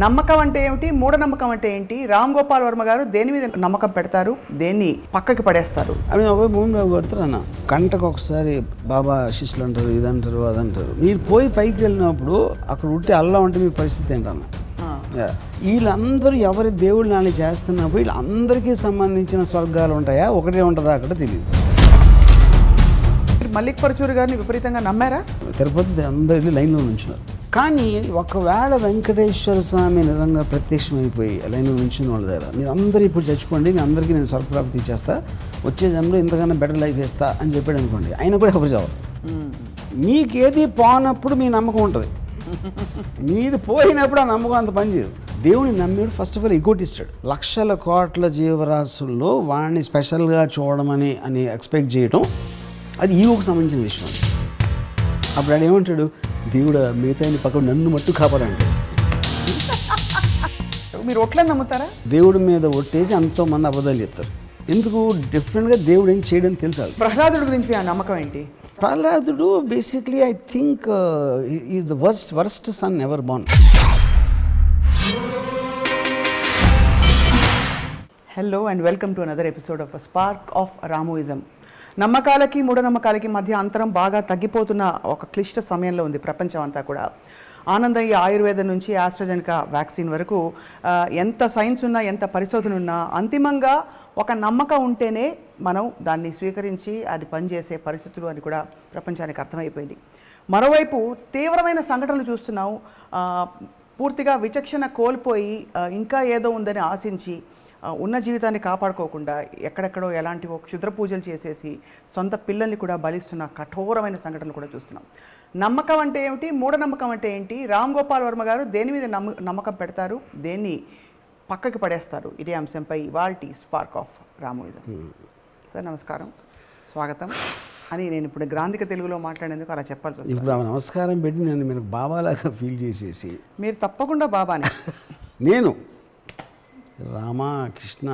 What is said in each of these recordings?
నమ్మకం అంటే ఏమిటి, మూఢనమ్మకం అంటే ఏంటి, రామ్ గోపాల్ వర్మ గారు దేని మీద నమ్మకం పెడతారు, దేన్ని పక్కకి పడేస్తారు? అవి ఒక భూమి కొడుతున్నా గంటకు ఒకసారి బాబా శిష్యులు అంటారు, ఇదంటారు అదంటారు. మీరు పోయి పైకి వెళ్ళినప్పుడు అక్కడ ఉట్టి అల్లా ఉంటే మీ పరిస్థితి ఏంటన్నా? వీళ్ళందరూ ఎవరి దేవుడు నాని చేస్తున్నప్పుడు వీళ్ళందరికీ సంబంధించిన స్వర్గాలు ఉంటాయా, ఒకటే ఉంటుందా అక్కడ తెలియదు. మల్లిక్ పరచూరి గారిని విపరీతంగా నమ్మారా? తిరుపతి అందరు వెళ్ళి లైన్లో నుంచున్నారు. కానీ ఒకవేళ వెంకటేశ్వర స్వామి నిజంగా ప్రత్యక్షమైపోయి లైన్లో నుంచిన వాళ్ళ దగ్గర మీరు అందరూ ఇప్పుడు చచ్చిపోండి, మీ అందరికీ నేను స్వర్గప్రాప్తి ఇచ్చేస్తా, వచ్చే జన్మలో ఇంతకన్నా బెటర్ లైఫ్ ఇస్తా అని చెప్పాడు అనుకోండి, ఆయన కూడా ఎవరు చావరు. మీకేది పోనప్పుడు మీ నమ్మకం ఉంటుంది, మీది పోయినప్పుడు ఆ నమ్మకం అంత పనిచేయదు. దేవుని నమ్మాడు ఫస్ట్ ఆఫ్ ఆల్ ఎగోటిస్టెడ్. లక్షల కోట్ల జీవరాశుల్లో వాడిని స్పెషల్గా చూడమని ఎక్స్పెక్ట్ చేయటం అది ఈగోకు సంబంధించిన విషయం. అప్పుడు ఆయన ఏమంటాడు, దేవుడు మిగతా పక్కన నన్ను మట్టు కాపాడంటాడు. మీరు ఒట్లా నమ్ముతారా? దేవుడి మీద ఒట్టేసి ఎంతోమంది అబద్ధాలు చెప్తారు. ఎందుకు? డిఫరెంట్గా దేవుడు ఏం చేయడం తెలుసు. ప్రహ్లాదుడి గురించి ఆ నమ్మకం ఏంటి? ప్రహ్లాదుడు basically I think is the worst son ever born. Hello and welcome to another episode of spark of Ramuism. నమ్మకాలకి మూఢనమ్మకాలకి మధ్య అంతరం బాగా తగ్గిపోతున్న ఒక క్లిష్ట సమయంలో ఉంది ప్రపంచం అంతా కూడా. ఆనందయ్య ఆయుర్వేదం నుంచి ఆస్ట్రాజెనకా వ్యాక్సిన్ వరకు ఎంత సైన్స్ ఉన్నా, ఎంత పరిశోధన ఉన్నా, అంతిమంగా ఒక నమ్మకం ఉంటేనే మనం దాన్ని స్వీకరించి అది పనిచేసే పరిస్థితులు అని కూడా ప్రపంచానికి అర్థమైపోయింది. మరోవైపు తీవ్రమైన సంఘటనలు చూస్తున్నాం. పూర్తిగా విచక్షణ కోల్పోయి ఇంకా ఏదో ఉందని ఆశించి ఉన్న జీవితాన్ని కాపాడుకోకుండా ఎక్కడెక్కడో ఎలాంటివో క్షుద్ర పూజలు చేసేసి సొంత పిల్లల్ని కూడా బలిస్తున్న కఠోరమైన సంఘటనలు కూడా చూస్తున్నాం. నమ్మకం అంటే ఏమిటి, మూఢనమ్మకం అంటే ఏంటి, రామ్ గోపాల్ వర్మ గారు దేని మీద నమ్మకం పెడతారు, దేన్ని పక్కకి పడేస్తారు, ఇదే అంశంపై ఇవాల్టి స్పార్క్ ఆఫ్ రాముయిజం. సార్ నమస్కారం, స్వాగతం అని నేను ఇప్పుడు గ్రాంధిక తెలుగులో మాట్లాడేందుకు అలా చెప్పాల్సి వస్తుంది. ఇప్పుడు నమస్కారం పెట్టి నేను మీరు బాబాలాగా ఫీల్ చేసేసి. మీరు తప్పకుండా బాబానే. నేను రామా కృష్ణ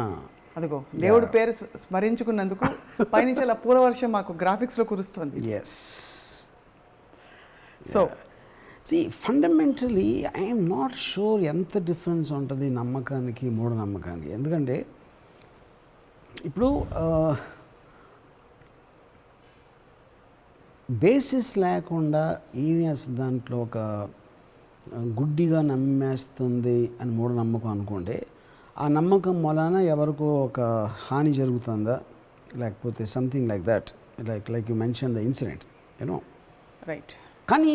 అదిగో దేవుడి పేరు స్మరించుకున్నందుకు పైనుంచి అలా పూలవర్షం మాకు గ్రాఫిక్స్లో కురుస్తుంది. Yes. So fundamentally I'm not sure ఎంత డిఫరెన్స్ ఉంటుంది నమ్మకానికి మూఢనమ్మకానికి. ఎందుకంటే ఇప్పుడు బేసిస్ లేకుండా ఏమి దాంట్లో ఒక గుడ్డిగా నమ్మేస్తుంది అని మూఢనమ్మకం అనుకుంటే, ఆ నమ్మకం వలన ఎవరికో ఒక హాని జరుగుతుందా, లేకపోతే something like that, like you mention the incident you know right. కానీ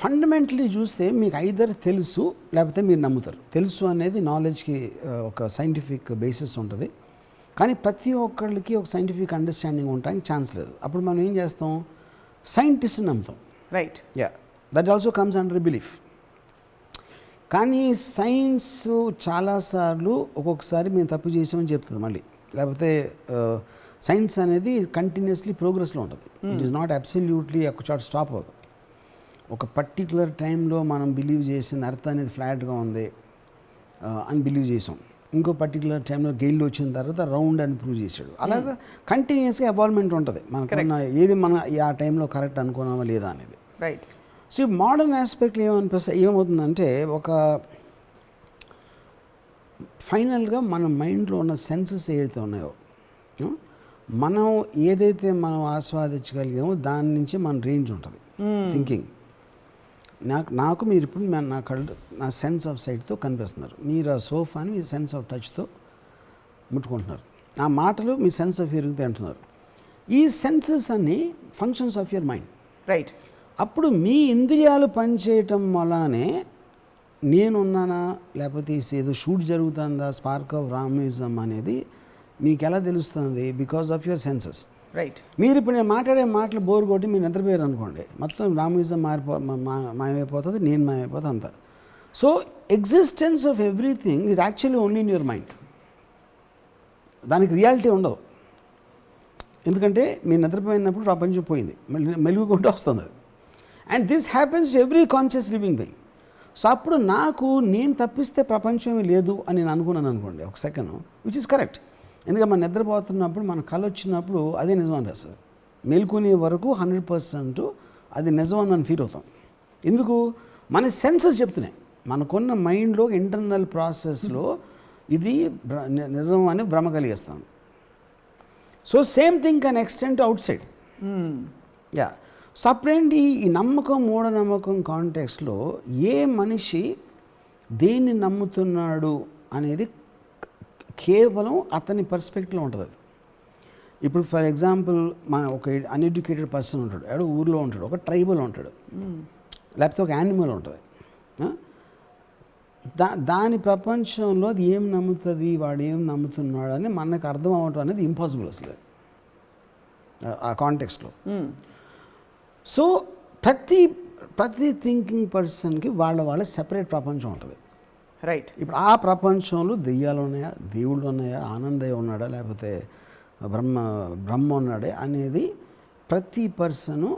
ఫండమెంటలీ చూస్తే మీకు ఐదర్ తెలుసు లేకపోతే మీరు నమ్ముతారు. తెలుసు అనేది నాలెడ్జ్కి ఒక సైంటిఫిక్ బేసిస్ ఉంటుంది, కానీ ప్రతి ఒక్కళ్ళకి ఒక సైంటిఫిక్ అండర్స్టాండింగ్ ఉండడానికి ఛాన్స్ లేదు. అప్పుడు మనం ఏం చేస్తాం, సైంటిస్ట్ని నమ్ముతాం. Right. Yeah, that also comes under belief. కానీ సైన్స్ చాలాసార్లు ఒక్కొక్కసారి మేము తప్పు చేసామని చెప్తుంది మళ్ళీ. లేకపోతే సైన్స్ అనేది కంటిన్యూస్లీ ప్రోగ్రెస్లో ఉంటుంది. ఇట్ ఈస్ నాట్ అబ్సల్యూట్లీ ఒక చోట స్టాప్ అవుతుంది. ఒక పర్టికులర్ టైంలో మనం బిలీవ్ చేసిన అర్థం అనేది ఫ్లాట్గా ఉంది అని బిలీవ్ చేసాం. ఇంకో పర్టికులర్ టైంలో గెయిల్ వచ్చిన తర్వాత రౌండ్ అని ప్రూవ్ చేశాడు. అలాగా కంటిన్యూస్గా ఎవాల్వ్మెంట్ ఉంటుంది. మనకున్న ఏది మన ఆ టైంలో కరెక్ట్ అనుకున్నామా లేదా అనేది. రైట్. సో మోడర్న్ ఆస్పెక్ట్లో ఏమవుతుందంటే, ఒక ఫైనల్గా మన మైండ్లో ఉన్న సెన్సెస్ ఏదైతే ఉన్నాయో, మనం ఏదైతే మనం ఆస్వాదించగలిగామో దాని నుంచి మన రేంజ్ ఉంటుంది థింకింగ్. నాకు మీరు ఇప్పుడు నా కళ్ళు, నా సెన్స్ ఆఫ్ సైట్తో కనిపిస్తున్నారు. మీరు ఆ సోఫాని మీ సెన్స్ ఆఫ్ టచ్తో ముట్టుకుంటున్నారు. ఆ మాటలు మీ సెన్స్ ఆఫ్ హియరింగ్తో అంటున్నారు. ఈ సెన్సెస్ అన్నీ functions of your mind. Right. అప్పుడు మీ ఇంద్రియాలు పనిచేయటం వల్లనే నేనున్నానా, లేకపోతే ఏదో షూట్ జరుగుతుందా, స్పార్క్ ఆఫ్ రాముయిజం అనేది మీకు ఎలా తెలుస్తుంది? Because of your senses. Right. మీరు ఇప్పుడు నేను మాట్లాడే మాటలు బోర్ కొట్టి మీరు నిద్రపోయారు అనుకోండి, మొత్తం రాముయిజం మాయమైపోతుంది, నేను మాయమైపోతుంది అంతా. So existence of everything is actually only in your mind. దానికి రియాలిటీ ఉండదు. ఎందుకంటే మీరు నిద్రపోయినప్పుడు ప్రపంచం పోయింది, మెలుగుకుంటూ వస్తుంది అది. And this happens to every conscious living being. So అప్పుడు నేను తప్పిస్తే ప్రపంచమే లేదు అని నేను అనుకున్నాను అనుకోండి ఒక సెకండ్, విచ్ ఇస్ కరెక్ట్. ఎందుకంటే మనం నిద్రపోతున్నప్పుడు మన కళ వచ్చినప్పుడు అదే నిజం అనిపిస్తుంది. మేల్కొనే వరకు 100% అది నిజం అని మనం ఫీల్ అవుతాం. ఎందుకు? మన సెన్సెస్ చెప్తున్నాయి. మనకున్న మైండ్లో ఇంటర్నల్ ప్రాసెస్లో ఇది నిజం అని భ్రమ కలిగిస్తాం. So same thing can extend outside. Yeah. So అప్పుడేంటి ఈ నమ్మకం మూఢనమ్మకం కాంటెక్స్లో ఏ మనిషి దేన్ని నమ్ముతున్నాడు అనేది కేవలం అతని పర్స్పెక్టివ్లో ఉంటుంది. అది ఇప్పుడు ఫర్ ఎగ్జాంపుల్ మన ఒక అన్ఎడ్యుకేటెడ్ పర్సన్ ఉంటాడు, ఎవడో ఊర్లో ఉంటాడు, ఒక ట్రైబల్ ఉంటాడు, లేకపోతే ఒక యానిమల్ ఉంటుంది. దాని ప్రపంచంలో అది ఏం నమ్ముతుంది, వాడు ఏం నమ్ముతున్నాడు అని మనకు అర్థం అవ్వటం అనేది ఇంపాసిబుల్ అసలు ఆ కాంటెక్స్లో. సో ప్రతి థింకింగ్ పర్సన్కి వాళ్ళ సెపరేట్ ప్రపంచం ఉంటుంది. రైట్. ఇప్పుడు ఆ ప్రపంచంలో దెయ్యాలు ఉన్నాయా, దేవుళ్ళు ఉన్నాయా, ఆనందయ్య ఉన్నాడా, లేకపోతే బ్రహ్మ ఉన్నాడే అనేది ప్రతి పర్సను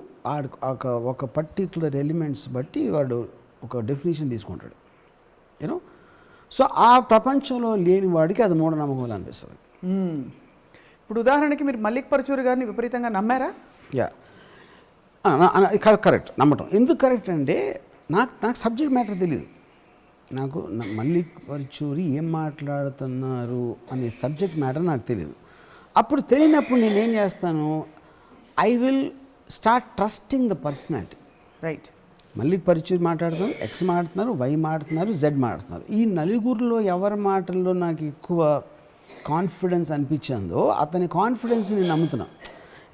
ఒక పర్టిక్యులర్ ఎలిమెంట్స్ బట్టి వాడు ఒక డెఫినేషన్ తీసుకుంటాడు. యూనో. సో ఆ ప్రపంచంలో లేని వాడికి అది మూఢనమ్మకం అనిపిస్తుంది. ఇప్పుడు ఉదాహరణకి మీరు మల్లిక్ పరచూరి గారిని విపరీతంగా నమ్మారా? Yeah, correct. నమ్మటం ఎందుకు కరెక్ట్ అంటే నాకు సబ్జెక్ట్ మ్యాటర్ తెలియదు. నాకు మల్లిక్ పరచూరి ఏం మాట్లాడుతున్నారు అనే సబ్జెక్ట్ మ్యాటర్ నాకు తెలియదు. అప్పుడు తెలియనప్పుడు నేనేం చేస్తాను, I will start trusting the personality. Right. Mallik Paruchuri మాట్లాడుతున్నారు, ఎక్స్ మాట్లాడుతున్నారు, వై మాట్లాడుతున్నారు, జెడ్ మాట్లాడుతున్నారు. ఈ నలుగురిలో ఎవరి మాటల్లో నాకు ఎక్కువ కాన్ఫిడెన్స్ అనిపించిందో అతని కాన్ఫిడెన్స్ నేను నమ్ముతున్నా.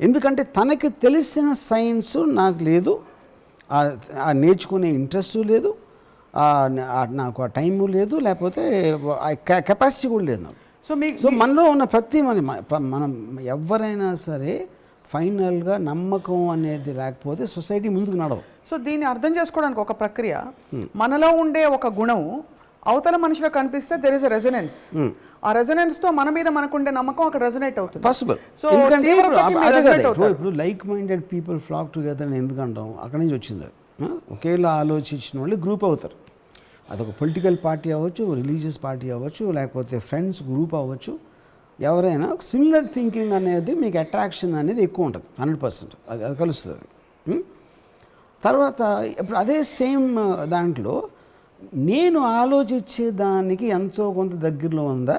ఎందుకంటే తనకి తెలిసిన సైన్స్ నాకు లేదు, నేర్చుకునే ఇంట్రెస్ట్ లేదు, నాకు ఆ టైము లేదు, లేకపోతే కెపాసిటీ కూడా లేదు నాకు. సో మనలో ఉన్న మనం ఎవరైనా సరే ఫైనల్గా నమ్మకం అనేది లేకపోతే సొసైటీ ముందుకు నడవు. సో దీన్ని అర్థం చేసుకోవడానికి ఒక ప్రక్రియ, మనలో ఉండే ఒక గుణం అవతల మనిషిలో కనిపిస్తే దెర్ ఇస్ ఎ రెజొనెన్స్. ఆ రెజొనెన్స్ తో మన మీద మనకుండే నమ్మకం అక్కడ రెజొనేట్ అవుతుంది. పాసిబుల్. సో ఇప్పుడు like minded people flock together అని ఎందుకంటాం, అక్కడి నుంచి వచ్చింది. ఒకేలా ఆలోచించిన వాళ్ళు గ్రూప్ అవుతారు. అదొక పొలిటికల్ పార్టీ అవ్వచ్చు, రిలీజియస్ పార్టీ అవ్వచ్చు, లేకపోతే ఫ్రెండ్స్ గ్రూప్ అవ్వచ్చు. ఎవరైనా సిమిలర్ థింకింగ్ అనేది మీకు అట్రాక్షన్ అనేది ఎక్కువ ఉంటుంది. 100% అది కలుస్తుంది. తర్వాత ఇప్పుడు అదే సేమ్ దాంట్లో నేను ఆలోచించే దానికి ఎంతో కొంత దగ్గరలో ఉందా,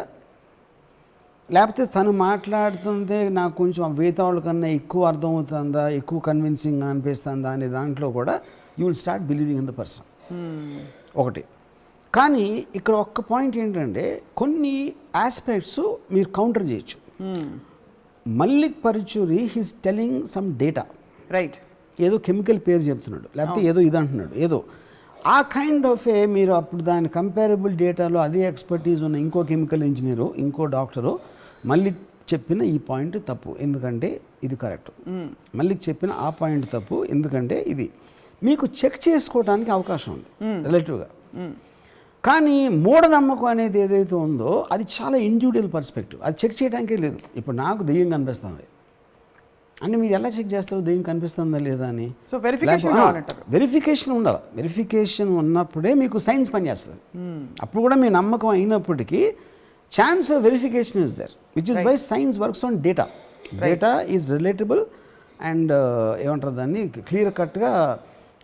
లేకపోతే తను మాట్లాడుతుందే నాకు కొంచెం వేతాళ్ళ కన్నా ఎక్కువ అర్థమవుతుందా, ఎక్కువ కన్విన్సింగ్గా అనిపిస్తుందా అనే దాంట్లో కూడా you will start believing in the person. ఒకటి. కానీ ఇక్కడ ఒక్క పాయింట్ ఏంటంటే కొన్ని ఆస్పెక్ట్స్ మీరు కౌంటర్ చేయొచ్చు. Mallik Paruchuri he's telling some data. Right. ఏదో కెమికల్ పేరు చెప్తున్నాడు, లేకపోతే ఏదో ఇది అంటున్నాడు, ఏదో ఆ కైండ్ ఆఫ్ మీరు అప్పుడు దాని కంపారబుల్ డేటాలో అదే ఎక్స్పర్టీజ్ ఉన్న ఇంకో కెమికల్ ఇంజనీరు, ఇంకో డాక్టరు మల్లిక్ చెప్పిన ఈ పాయింట్ తప్పు ఎందుకంటే ఇది కరెక్ట్, మల్లిక్ చెప్పిన ఆ పాయింట్ తప్పు ఎందుకంటే ఇది, మీకు చెక్ చేసుకోవడానికి అవకాశం ఉంది రిలేటివ్గా. కానీ మూఢనమ్మకం అనేది ఏదైతే ఉందో అది చాలా ఇండివిజువల్ పర్స్పెక్టివ్, అది చెక్ చేయడానికే లేదు. ఇప్పుడు నాకు దెయ్యం కనిపిస్తుంది అంటే మీరు ఎలా చెక్ చేస్తారు దెయ్యం కనిపిస్తుందా లేదా అని? సో వెరిఫికేషన్ ఉండాలి. వెరిఫికేషన్ ఉన్నప్పుడే మీకు సైన్స్ పనిచేస్తుంది. అప్పుడు కూడా మీ నమ్మకం అయినప్పటికీ chance of verification is there, which is why science works on data. Data is relatable and ఏమంటారు దాన్ని క్లియర్ కట్గా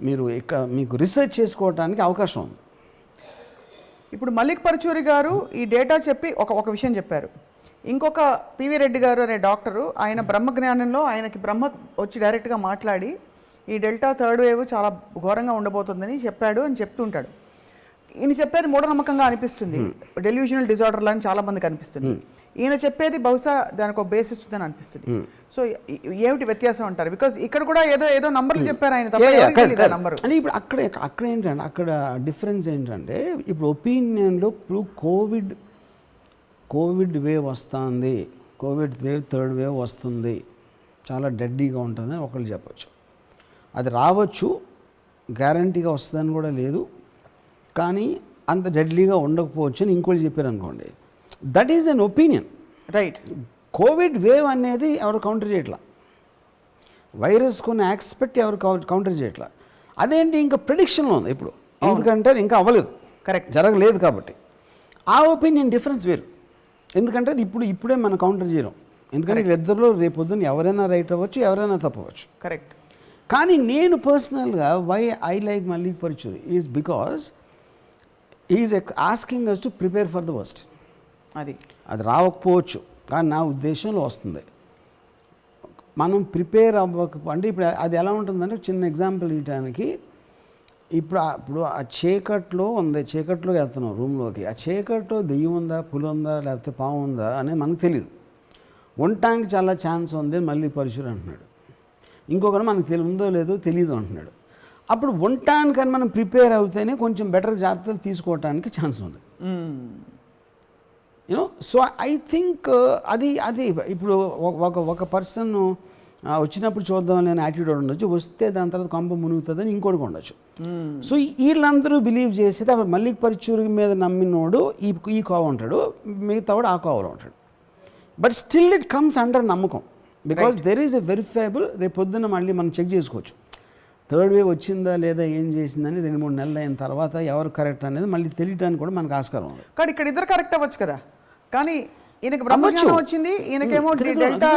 మీరు ఇక్కడ మీకు రీసెర్చ్ చేసుకోవడానికి అవకాశం ఉంది. ఇప్పుడు మల్లిక్ పరచూరి గారు ఈ డేటా చెప్పి ఒక విషయం చెప్పారు. ఇంకొక పివి రెడ్డి గారు అనే డాక్టరు ఆయన బ్రహ్మజ్ఞానంలో ఆయనకి బ్రహ్మ వచ్చి డైరెక్ట్గా మాట్లాడి ఈ డెల్టా థర్డ్ వేవ్ చాలా ఘోరంగా ఉండబోతుందని చెప్పాడు అని చెప్తుంటాడు. ఈయన చెప్పేది మూఢనమ్మకంగా అనిపిస్తుంది, డెల్యూషనల్ డిజార్డర్ అని చాలా మందికి అనిపిస్తుంది. ఈయన చెప్పేది బహుశా దానికి ఒక బేసిస్ ఉందని అనిపిస్తుంది. సో ఏమిటి వ్యత్యాసం అంటారు? బికాజ్ ఇక్కడ కూడా ఏదో నంబర్లు చెప్పారు ఆయన నంబర్ అని. ఇప్పుడు అక్కడ ఏంటంటే అక్కడ డిఫరెన్స్ ఏంటంటే ఇప్పుడు ఒపీనియన్లో ఇప్పుడు కోవిడ్ వేవ్ వస్తుంది, కోవిడ్ వేవ్ థర్డ్ వేవ్ వస్తుంది, చాలా డెడ్లీగా ఉంటుందని ఒకళ్ళు చెప్పచ్చు. అది రావచ్చు, గ్యారంటీగా వస్తుందని కూడా లేదు, కానీ అంత డెడ్లీగా ఉండకపోవచ్చు అని ఇంకోళ్ళు చెప్పారు అనుకోండి. That is an opinion. Right. Covid wave అనేది ఎవరు కౌంటర్ చేయట్లా, వైరస్ కొన్ని ఎక్స్పెక్ట్ ఎవరు కౌంటర్ చేయట్లా. అదేంటి ఇంకా ప్రిడిక్షన్లో ఉంది ఇప్పుడు, ఎందుకంటే అది ఇంకా అవ్వలేదు, కరెక్ట్, జరగలేదు కాబట్టి. ఆ ఒపీనియన్ డిఫరెన్స్ వేరు, ఎందుకంటే అది ఇప్పుడే మనం కౌంటర్ చేయలేం. ఎందుకంటే ఇద్దరిలో రేపొద్దున ఎవరైనా రైట్ అవ్వచ్చు, ఎవరైనా తప్పవచ్చు. కరెక్ట్. కానీ నేను పర్సనల్గా why I like Mallik Parachuri is because is asking us to prepare for the worst. అది రావకపోవచ్చు, కానీ నా ఉద్దేశంలో వస్తుంది. మనం ప్రిపేర్ అంటే ఇప్పుడు అది ఎలా ఉంటుందంటే, చిన్న ఎగ్జాంపుల్ ఇవ్వడానికి, ఇప్పుడు ఆ చీకట్లో వెళ్తున్నాం రూమ్లోకి. ఆ చీకట్లో దెయ్యం ఉందా, పులి ఉందా, లేకపోతే పాము ఉందా అనేది మనకు తెలియదు. ఉండటానికి చాలా ఛాన్స్ ఉంది మళ్ళీ పరశురు అంటున్నాడు. ఇంకొకరు మనకు ఉందో లేదో తెలియదు అంటున్నాడు. అప్పుడు ఉండటానికని మనం ప్రిపేర్ అవుతేనే కొంచెం బెటర్ జాగ్రత్తలు తీసుకోవటానికి ఛాన్స్ ఉంది. యూనో, సో ఐ థింక్ అది ఇప్పుడు ఒక పర్సన్ వచ్చినప్పుడు చూద్దాం నేను యాటిట్యూడ్ ఉండొచ్చు, వస్తే దాని తర్వాత కొంప మునుగుతుందని ఇంకోటి ఉండొచ్చు. సో వీళ్ళందరూ బిలీవ్ చేసేది అప్పుడు మళ్ళీ పరచూరు మీద నమ్మినోడు ఈ కోవ ఉంటాడు, మిగతా వాడు ఆ కోవలో ఉంటాడు. But still it comes under నమ్మకం, because there is a verifiable. రేపు పొద్దున్న మళ్ళీ మనం చెక్ చేసుకోవచ్చు, థర్డ్ వేవ్ వచ్చిందా లేదా, ఏం చేసిందని 2-3 నెలలు అయిన తర్వాత ఎవరు కరెక్ట్ అనేది మళ్ళీ తెలియడానికి కూడా మనకు ఆస్కారం ఉంది. కానీ ఇక్కడ ఇద్దరు కరెక్ట్ అవ్వచ్చు కదా, కానీ ఈయనకి బ్రహ్మజ్ఞానం వచ్చింది, ఈయనకేమో delta.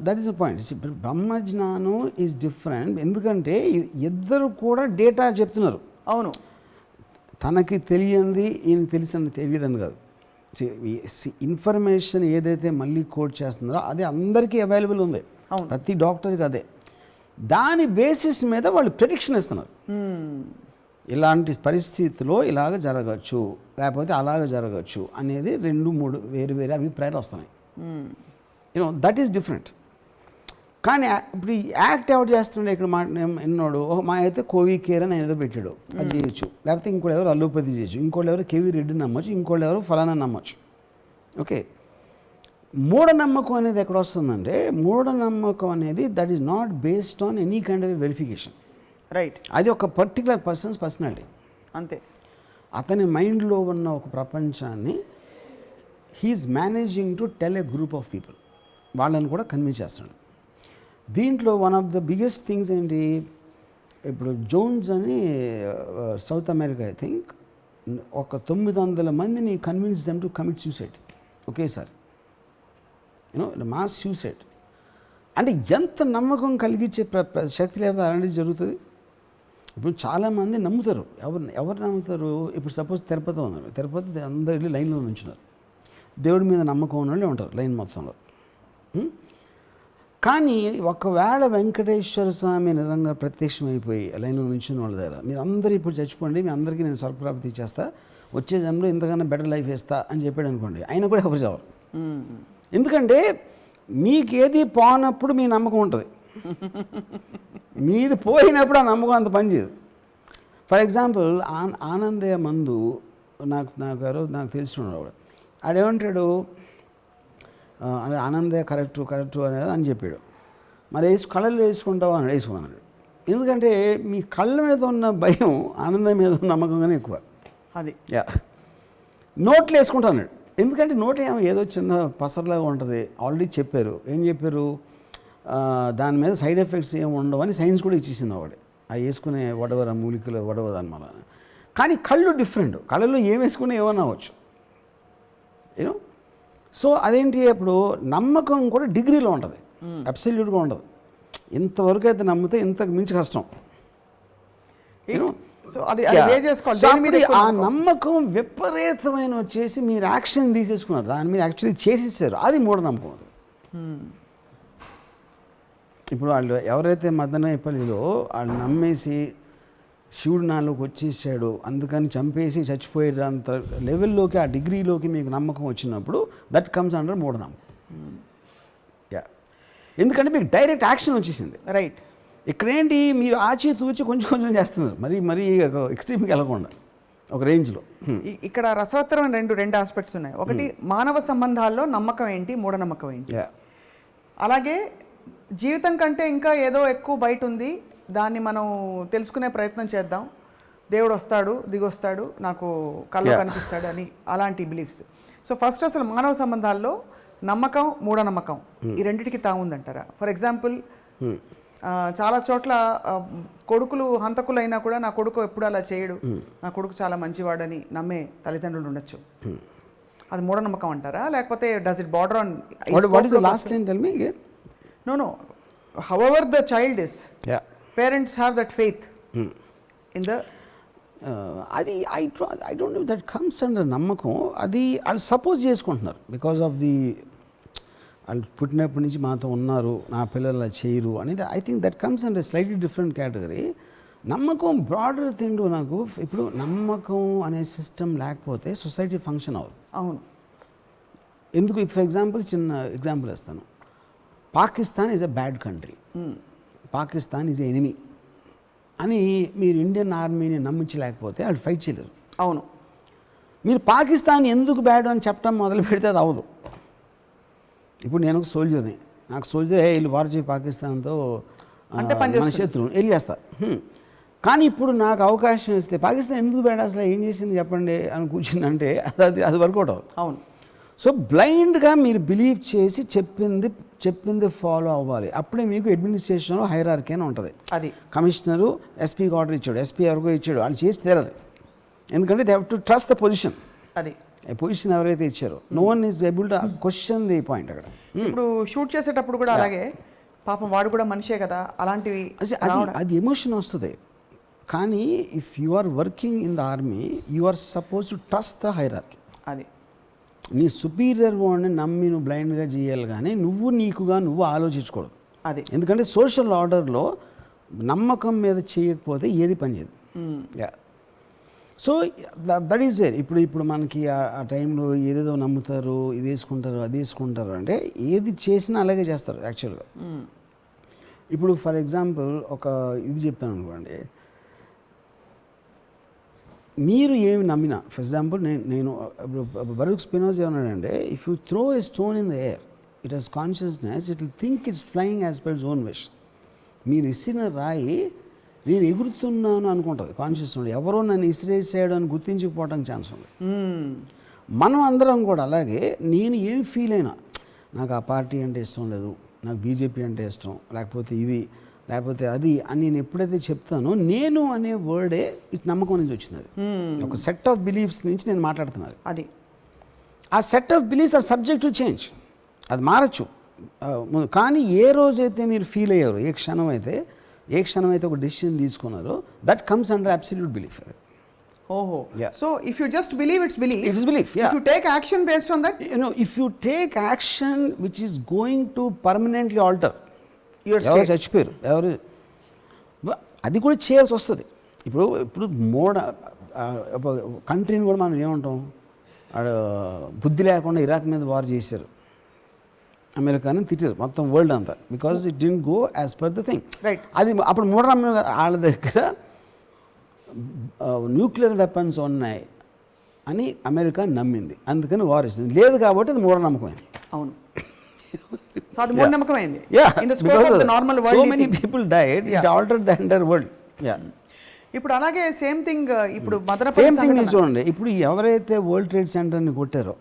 That is the point. బ్రహ్మజ్ఞానం ఈజ్ డిఫరెంట్, ఎందుకంటే ఇద్దరు కూడా డేటా చెప్తున్నారు. అవును, తనకి తెలియంది ఈయనకి తెలియదని కాదు. ఇన్ఫర్మేషన్ ఏదైతే మళ్ళీ కోడ్ చేస్తున్నారో అది అందరికీ అవైలబుల్ ఉంది, ప్రతి డాక్టర్కి అదే. దాని బేసిస్ మీద వాళ్ళు ప్రెడిక్షన్ ఇస్తున్నారు. ఇలాంటి పరిస్థితిలో ఇలాగ జరగచ్చు, లేకపోతే అలాగ జరగచ్చు అనేది 2-3 వేరు అభిప్రాయాలు వస్తున్నాయి. You know, that is different. కానీ ఇప్పుడు యాక్ట్ ఎవరు చేస్తున్నాడు ఇక్కడ ఎన్నోడు, మా అయితే కోవి కేర్ అని ఏదో పెట్టాడు, అది చేయొచ్చు. లేకపోతే ఇంకోటి ఎవరు అల్లోపతి చేయొచ్చు, ఇంకోటి ఎవరు కేవీ రెడ్డి నమ్మచ్చు, ఇంకోటి ఎవరు ఫలానా నమ్మచ్చు. ఓకే, మూఢనమ్మకం అనేది ఎక్కడ వస్తుందంటే, మూఢనమ్మకం అనేది that is not based on any kind of verification. Right, అది ఒక పర్టికులర్ పర్సన్స్ పర్సనాలిటీ అంతే. అతని మైండ్లో ఉన్న ఒక ప్రపంచాన్ని he is managing to tell a group of people, వాళ్ళని కూడా కన్విన్స్ చేస్తున్నాడు. దీంట్లో one of the biggest things ఏంటి, ఇప్పుడు జోన్స్ అని సౌత్ అమెరికా ఐ థింక్ ఒక 900 మందిని convince them to commit suicide ఒకేసారి. యూనో, మాస్ సూసైడ్ అంటే ఎంత నమ్మకం కలిగించే శక్తి లేకపోతే అలాంటిది జరుగుతుంది. ఇప్పుడు చాలామంది నమ్ముతారు. ఎవరు నమ్ముతారు? ఇప్పుడు సపోజ్ తిరుపతి ఉన్నారు, తిరుపతి అందరూ వెళ్ళి లైన్లో నుంచున్నారు, దేవుడి మీద నమ్మకం ఉన్న వాళ్ళే ఉంటారు లైన్ మొత్తంలో. కానీ ఒకవేళ వెంకటేశ్వర స్వామి నిజంగా ప్రత్యక్షమైపోయి లైన్లో నుంచున్న వాళ్ళ దగ్గర, మీరు అందరూ ఇప్పుడు చచ్చిపోండి, మీ అందరికీ నేను స్వర్గప్రాప్తి ఇచ్చేస్తా, వచ్చే జన్మలో ఇంతకన్నా బెటర్ లైఫ్ ఇస్తా అని చెప్పాడు అనుకోండి, ఆయన కూడా ఎవరు చావరు. ఎందుకంటే మీకేది పోనప్పుడు మీ నమ్మకం ఉంటుంది, మీది పోయినప్పుడు ఆ నమ్మకం అంత పనిచేయదు. ఫర్ ఎగ్జాంపుల్ ఆనందయ్య మందు నాకు తెలిసినవాడు, ఆడేమంటాడు, ఆనందయ్య కరెక్టు అనేది అని చెప్పాడు. మరి కళ్ళల్లో వేసుకుంటావా అని వేసుకున్నాడు. ఎందుకంటే మీ కళ్ళ మీద ఉన్న భయం ఆనందం మీద ఉన్న నమ్మకంగానే ఎక్కువ. అది నోట్లు వేసుకుంటా అన్నాడు. ఎందుకంటే నోట్ ఏదో చిన్న పసర్లాగా ఉంటుంది, ఆల్రెడీ చెప్పారు. ఏం చెప్పారు, దాని మీద సైడ్ ఎఫెక్ట్స్ ఏమి ఉండవు అని సైన్స్ కూడా ఇచ్చేసింది వాడు, అవి వేసుకునే వడవర మూలికలు వడవ దానివల్ల. కానీ కళ్ళు డిఫరెంట్, కళ్ళల్లో ఏం వేసుకునే ఏమన్నా అవ్వచ్చు. యూనో, సో అదేంటి, అప్పుడు నమ్మకం కూడా డిగ్రీలో ఉంటుంది, అబ్సల్యూట్గా ఉండదు. ఇంతవరకు అయితే నమ్మితే ఇంతకు మించి కష్టం. యూనో, సో అది ఆ నమ్మకం విపరీతమైన వచ్చేసి మీరు యాక్షన్ తీసేసుకున్నారు, దాని మీద యాక్చువల్లీ చేసేసారు, అది మూఢనమ్మకం. అది ఇప్పుడు వాళ్ళు ఎవరైతే మదనపల్లిలో వాళ్ళు నమ్మేసి శివుడు నాలోకి వచ్చేసాడు అందుకని చంపేసి చచ్చిపోయేంత లెవెల్లోకి, ఆ డిగ్రీలోకి మీకు నమ్మకం వచ్చినప్పుడు దట్ కమ్స్ అండర్ మూఢనమ్మకం. యా, ఎందుకంటే మీకు డైరెక్ట్ యాక్షన్ వచ్చేసింది. రైట్, ఇక్కడేంటి, మీరు ఆచి తూచి కొంచెం చేస్తున్నారు, మరీ ఎక్స్ట్రీమ్కి వెళ్ళకుండా ఒక రేంజ్లో. ఇక్కడ రసవత్తరమైన రెండు ఆస్పెక్ట్స్ ఉన్నాయి. ఒకటి, మానవ సంబంధాల్లో నమ్మకం ఏంటి, మూఢనమ్మకం ఏంటి. అలాగే జీవితం కంటే ఇంకా ఏదో ఎక్కువ బయట ఉంది, దాన్ని మనం తెలుసుకునే ప్రయత్నం చేద్దాం, దేవుడు వస్తాడు దిగొస్తాడు నాకు కళ్ళు కనిపిస్తాడు అని, అలాంటి బిలీఫ్స్. సో ఫస్ట్ అసలు మానవ సంబంధాల్లో నమ్మకం మూఢనమ్మకం ఈ రెండింటికి తాముందంటారా? ఫర్ ఎగ్జాంపుల్, చాలా చోట్ల కొడుకులు హంతకులు అయినా కూడా నా కొడుకు ఎప్పుడు అలా చేయడు, నా కొడుకు చాలా మంచివాడని నమ్మే తల్లిదండ్రులు ఉండొచ్చు. అది మూఢనమ్మకం అంటారా, లేకపోతే does it border on last line tell me again? No. However the child is, parents have that faith in the... అది I don't know that comes under నమ్మకం. అది వాళ్ళు సపోజ్ చేసుకుంటున్నారు బికాస్ ఆఫ్ ది వాళ్ళు పుట్టినప్పటి నుంచి మాతో ఉన్నారు, నా పిల్లలు చేయరు అనేది. I think that comes under slightly different category. నమ్మకం బ్రాడర్ థింగ్. నాకు ఇప్పుడు నమ్మకం అనే సిస్టమ్ లేకపోతే సొసైటీ ఫంక్షన్ అవ్వదు. అవును. ఎందుకు? ఫర్ ఎగ్జాంపుల్ చిన్న ఎగ్జాంపుల్ ఇస్తాను. Pakistan is a bad country, Pakistan is enemy అని మీరు ఇండియన్ ఆర్మీని నమ్మించలేకపోతే వాళ్ళు ఫైట్ చేయలేరు. అవును. మీరు పాకిస్తాన్ ఎందుకు బ్యాడ్ అని చెప్పడం మొదలు పెడితే అది అవ్వదు. ఇప్పుడు నేను ఒక సోల్జర్ని, నాకు సోల్జర్ వీళ్ళు వార్ చేయి పాకిస్తాన్తో మన శత్రువుని వెళ్ళి చేస్తా. కానీ ఇప్పుడు నాకు అవకాశం ఇస్తే పాకిస్తాన్ ఎందుకు బ్యాడ్, అసలు ఏం చేసింది చెప్పండి అని కూర్చుందంటే అది వర్కౌట్ అవ్వదు. అవును. సో బ్లైండ్గా మీరు బిలీవ్ చేసి చెప్పింది ఫాలో అవ్వాలి. అప్పుడే మీకు అడ్మినిస్ట్రేషన్లో హైరార్కీ అని ఉంటుంది. అది కమిషనరు ఎస్పీకి ఆర్డర్ ఇచ్చాడు, ఎస్పీ ఎవరికో ఇచ్చాడు, వాళ్ళు చేసి తీరాలి. ఎందుకంటే they have to trust the position. అది పొజిషన్ ఎవరైతే ఇచ్చారో no one is able to question the point. అక్కడ ఇప్పుడు షూట్ చేసేటప్పుడు కూడా అలాగే పాపం వాడు కూడా మనిషే కదా, అలాంటివి అది ఎమోషన్ వస్తుంది. కానీ if you are working in the army you are suppose to trust the hierarchy. అది నీ సుపీరియర్ వాడిని నమ్మి నువ్వు బ్లైండ్గా చేయాలి, కానీ నువ్వు ఆలోచించకూడదు. అది ఎందుకంటే సోషల్ ఆర్డర్లో నమ్మకం మీద చేయకపోతే ఏది పనిచేయదు. So that is where. ఇప్పుడు మనకి ఆ టైంలో ఏదేదో నమ్ముతారు, ఇది వేసుకుంటారు, అది వేసుకుంటారు అంటే ఏది చేసినా అలాగే చేస్తారు యాక్చువల్గా. ఇప్పుడు ఫర్ ఎగ్జాంపుల్ ఒక ఇది చెప్పాను అనుకోండి, మీరు ఏమి నమ్మినా, ఫర్ ఎగ్జాంపుల్ నేను బరూక్ స్పినోజా ఏమన్నాడంటే, if you throw a stone in the air it has consciousness, it will think it's flying as per its own wish. మీరు ఇసిన రాయి నేను ఎగురుతున్నాను అనుకుంటుంది కాన్షియస్ ఉండి, ఎవరో నన్ను ఇసిరేసాడు అని గుర్తించకపోవడానికి ఛాన్స్ ఉంది. మనం అందరం కూడా అలాగే, నేను ఏం ఫీల్ అయినా, నాకు ఆ పార్టీ అంటే ఇష్టం లేదు, నాకు బీజేపీ అంటే ఇష్టం, లేకపోతే ఇది లేకపోతే అది అని నేను ఎప్పుడైతే చెప్తానో, నేను అనే వర్డే ఇటు నమ్మకం నుంచి వచ్చింది. అది ఒక సెట్ ఆఫ్ బిలీఫ్స్ నుంచి నేను మాట్లాడుతున్నాను. అది ఆ set of beliefs are subject to change, అది మారచ్చు. కానీ ఏ రోజైతే మీరు ఫీల్ అయ్యారో, ఏ క్షణం అయితే ఒక డెసిషన్ తీసుకున్నారో, that comes under absolute belief. ఓహో, so if you just believe it's belief. It's belief. If you take action based on that, if you take action which is going to permanently alter, ఎవరు చచ్చిపోయారు, ఎవరు అది కూడా చేయాల్సి వస్తుంది. ఇప్పుడు కంట్రీని కూడా మనం ఏమంటాం, బుద్ధి లేకుండా ఇరాక్ మీద వార్ చేశారు, అమెరికాని తిట్టారు మొత్తం వరల్డ్ అంతా, because it didn't go as per the thing. Right. అది అప్పుడు మూఢనమ్మకం, వాళ్ళ దగ్గర న్యూక్లియర్ వెపన్స్ ఉన్నాయి అని అమెరికా నమ్మింది, అందుకని వార్ ఇస్తుంది. లేదు కాబట్టి అది మూఢనమ్మకమైంది. అవును, అది మూఢనమ్మకమైంది. So many people died, it altered the entire world. ఇప్పుడు అలాగే సేమ్ థింగ్ ఇప్పుడు సేమ్ థింగ్ మీరు చూడండి. ఇప్పుడు ఎవరైతే వరల్డ్ ట్రేడ్ సెంటర్ని కొట్టారో,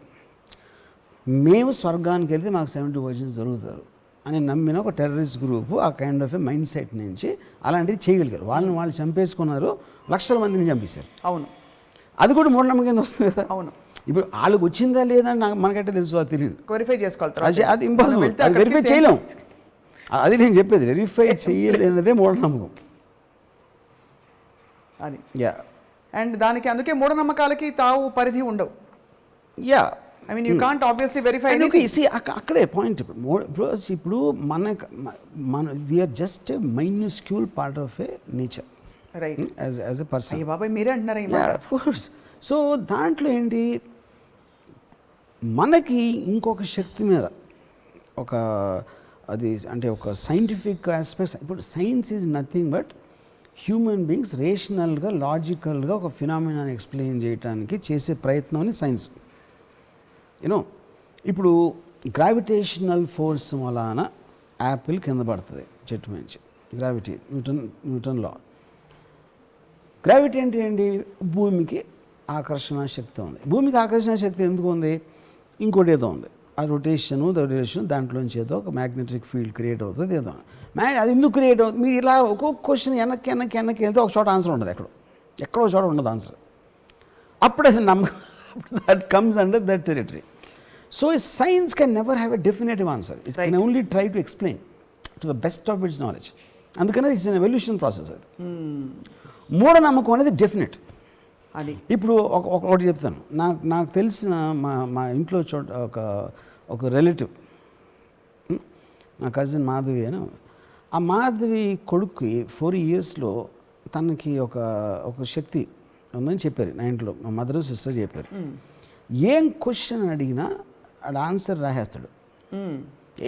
మేము స్వర్గానికి వెళ్తే మాకు 70% దొరుకుతారు అని నమ్మిన ఒక టెర్రరిస్ట్ గ్రూప్ ఆ kind of a mind set నుంచి అలాంటివి చేయగలిగారు. వాళ్ళు చంపేసుకున్నారు, లక్షల మందిని చంపేశారు. అవును, అది కూడా మూఢనమ్మకం కింద వస్తుంది కదా. అవును. ఇప్పుడు వాళ్ళకి వచ్చిందా లేదా అని మనకైతే తెలుసు, అది తెలియదు, వెరిఫై చేసుకోవాలి. అది ఇంపాసిబుల్, అది వెరిఫై చేయలేము. అది నేను చెప్పేది, వెరిఫై చేయలేనదే మూఢనమ్మకం. అది అండ్ దానికి అందుకే మూఢనమ్మకాలకి తావు పరిధి ఉండవు. I mean, you can't obviously verify anything. See, akkade point. ఇప్పుడు మన we are just a minuscule part of a nature, right, as a person. అయ్య బాబాయ్ మీరే అంటున్నారా ఈ మాట? Yeah, of course. సో దాంట్లో ఏంటి, మనకి ఇంకొక శక్తి మీద ఒక అది అంటే ఒక సైంటిఫిక్ ఆస్పెక్ట్స్. ఇప్పుడు science is nothing but human beings రేషనల్గా, లాజికల్గా ఒక ఫినామినాని ఎక్స్ప్లెయిన్ చేయడానికి చేసే ప్రయత్నం అని సైన్స్. ఇప్పుడు గ్రావిటేషనల్ ఫోర్స్ వలన యాపిల్ కింద పడుతుంది చెట్టు నుంచి, గ్రావిటీ, న్యూటన్ లా. గ్రావిటీ అంటే ఏంటి? భూమికి ఆకర్షణ శక్తి ఉంది. భూమికి ఆకర్షణ శక్తి ఎందుకు ఉంది? ఇంకోటి ఏదో ఉంది, ఆ రొటేషను దాంట్లోంచి ఏదో ఒక మ్యాగ్నెటిక్ ఫీల్డ్ క్రియేట్ అవుతుంది, ఏదో అది ఎందుకు క్రియేట్ అవుతుంది. మీరు ఇలా ఒక్కొక్క క్వశ్చన్ వెనక్కి వెళ్తే ఒక చోట ఆన్సర్ ఉండదు, ఎక్కడో చోట ఉండదు ఆన్సర్. అప్పుడు అది that comes under that territory. So science can never have a definitive answer. It can only try to explain to the best of its knowledge. అందుకనే it's an evolution process. మూఢనమ్మకం అనేది definite. అది ఇప్పుడు ఒకటి చెప్తాను. నాకు తెలిసిన మా ఇంట్లో ఒక రిలేటివ్, నా కజిన్ మాధవి అని. ఆ మాధవి కొడుక్కి 4 yearsలో తనకి ఒక శక్తి ఉందని చెప్పారు నా ఇంట్లో. మా మదర్ సిస్టర్ చెప్పారు. ఏం క్వశ్చన్ అడిగినా ఆడ ఆన్సర్ రాసేస్తాడు,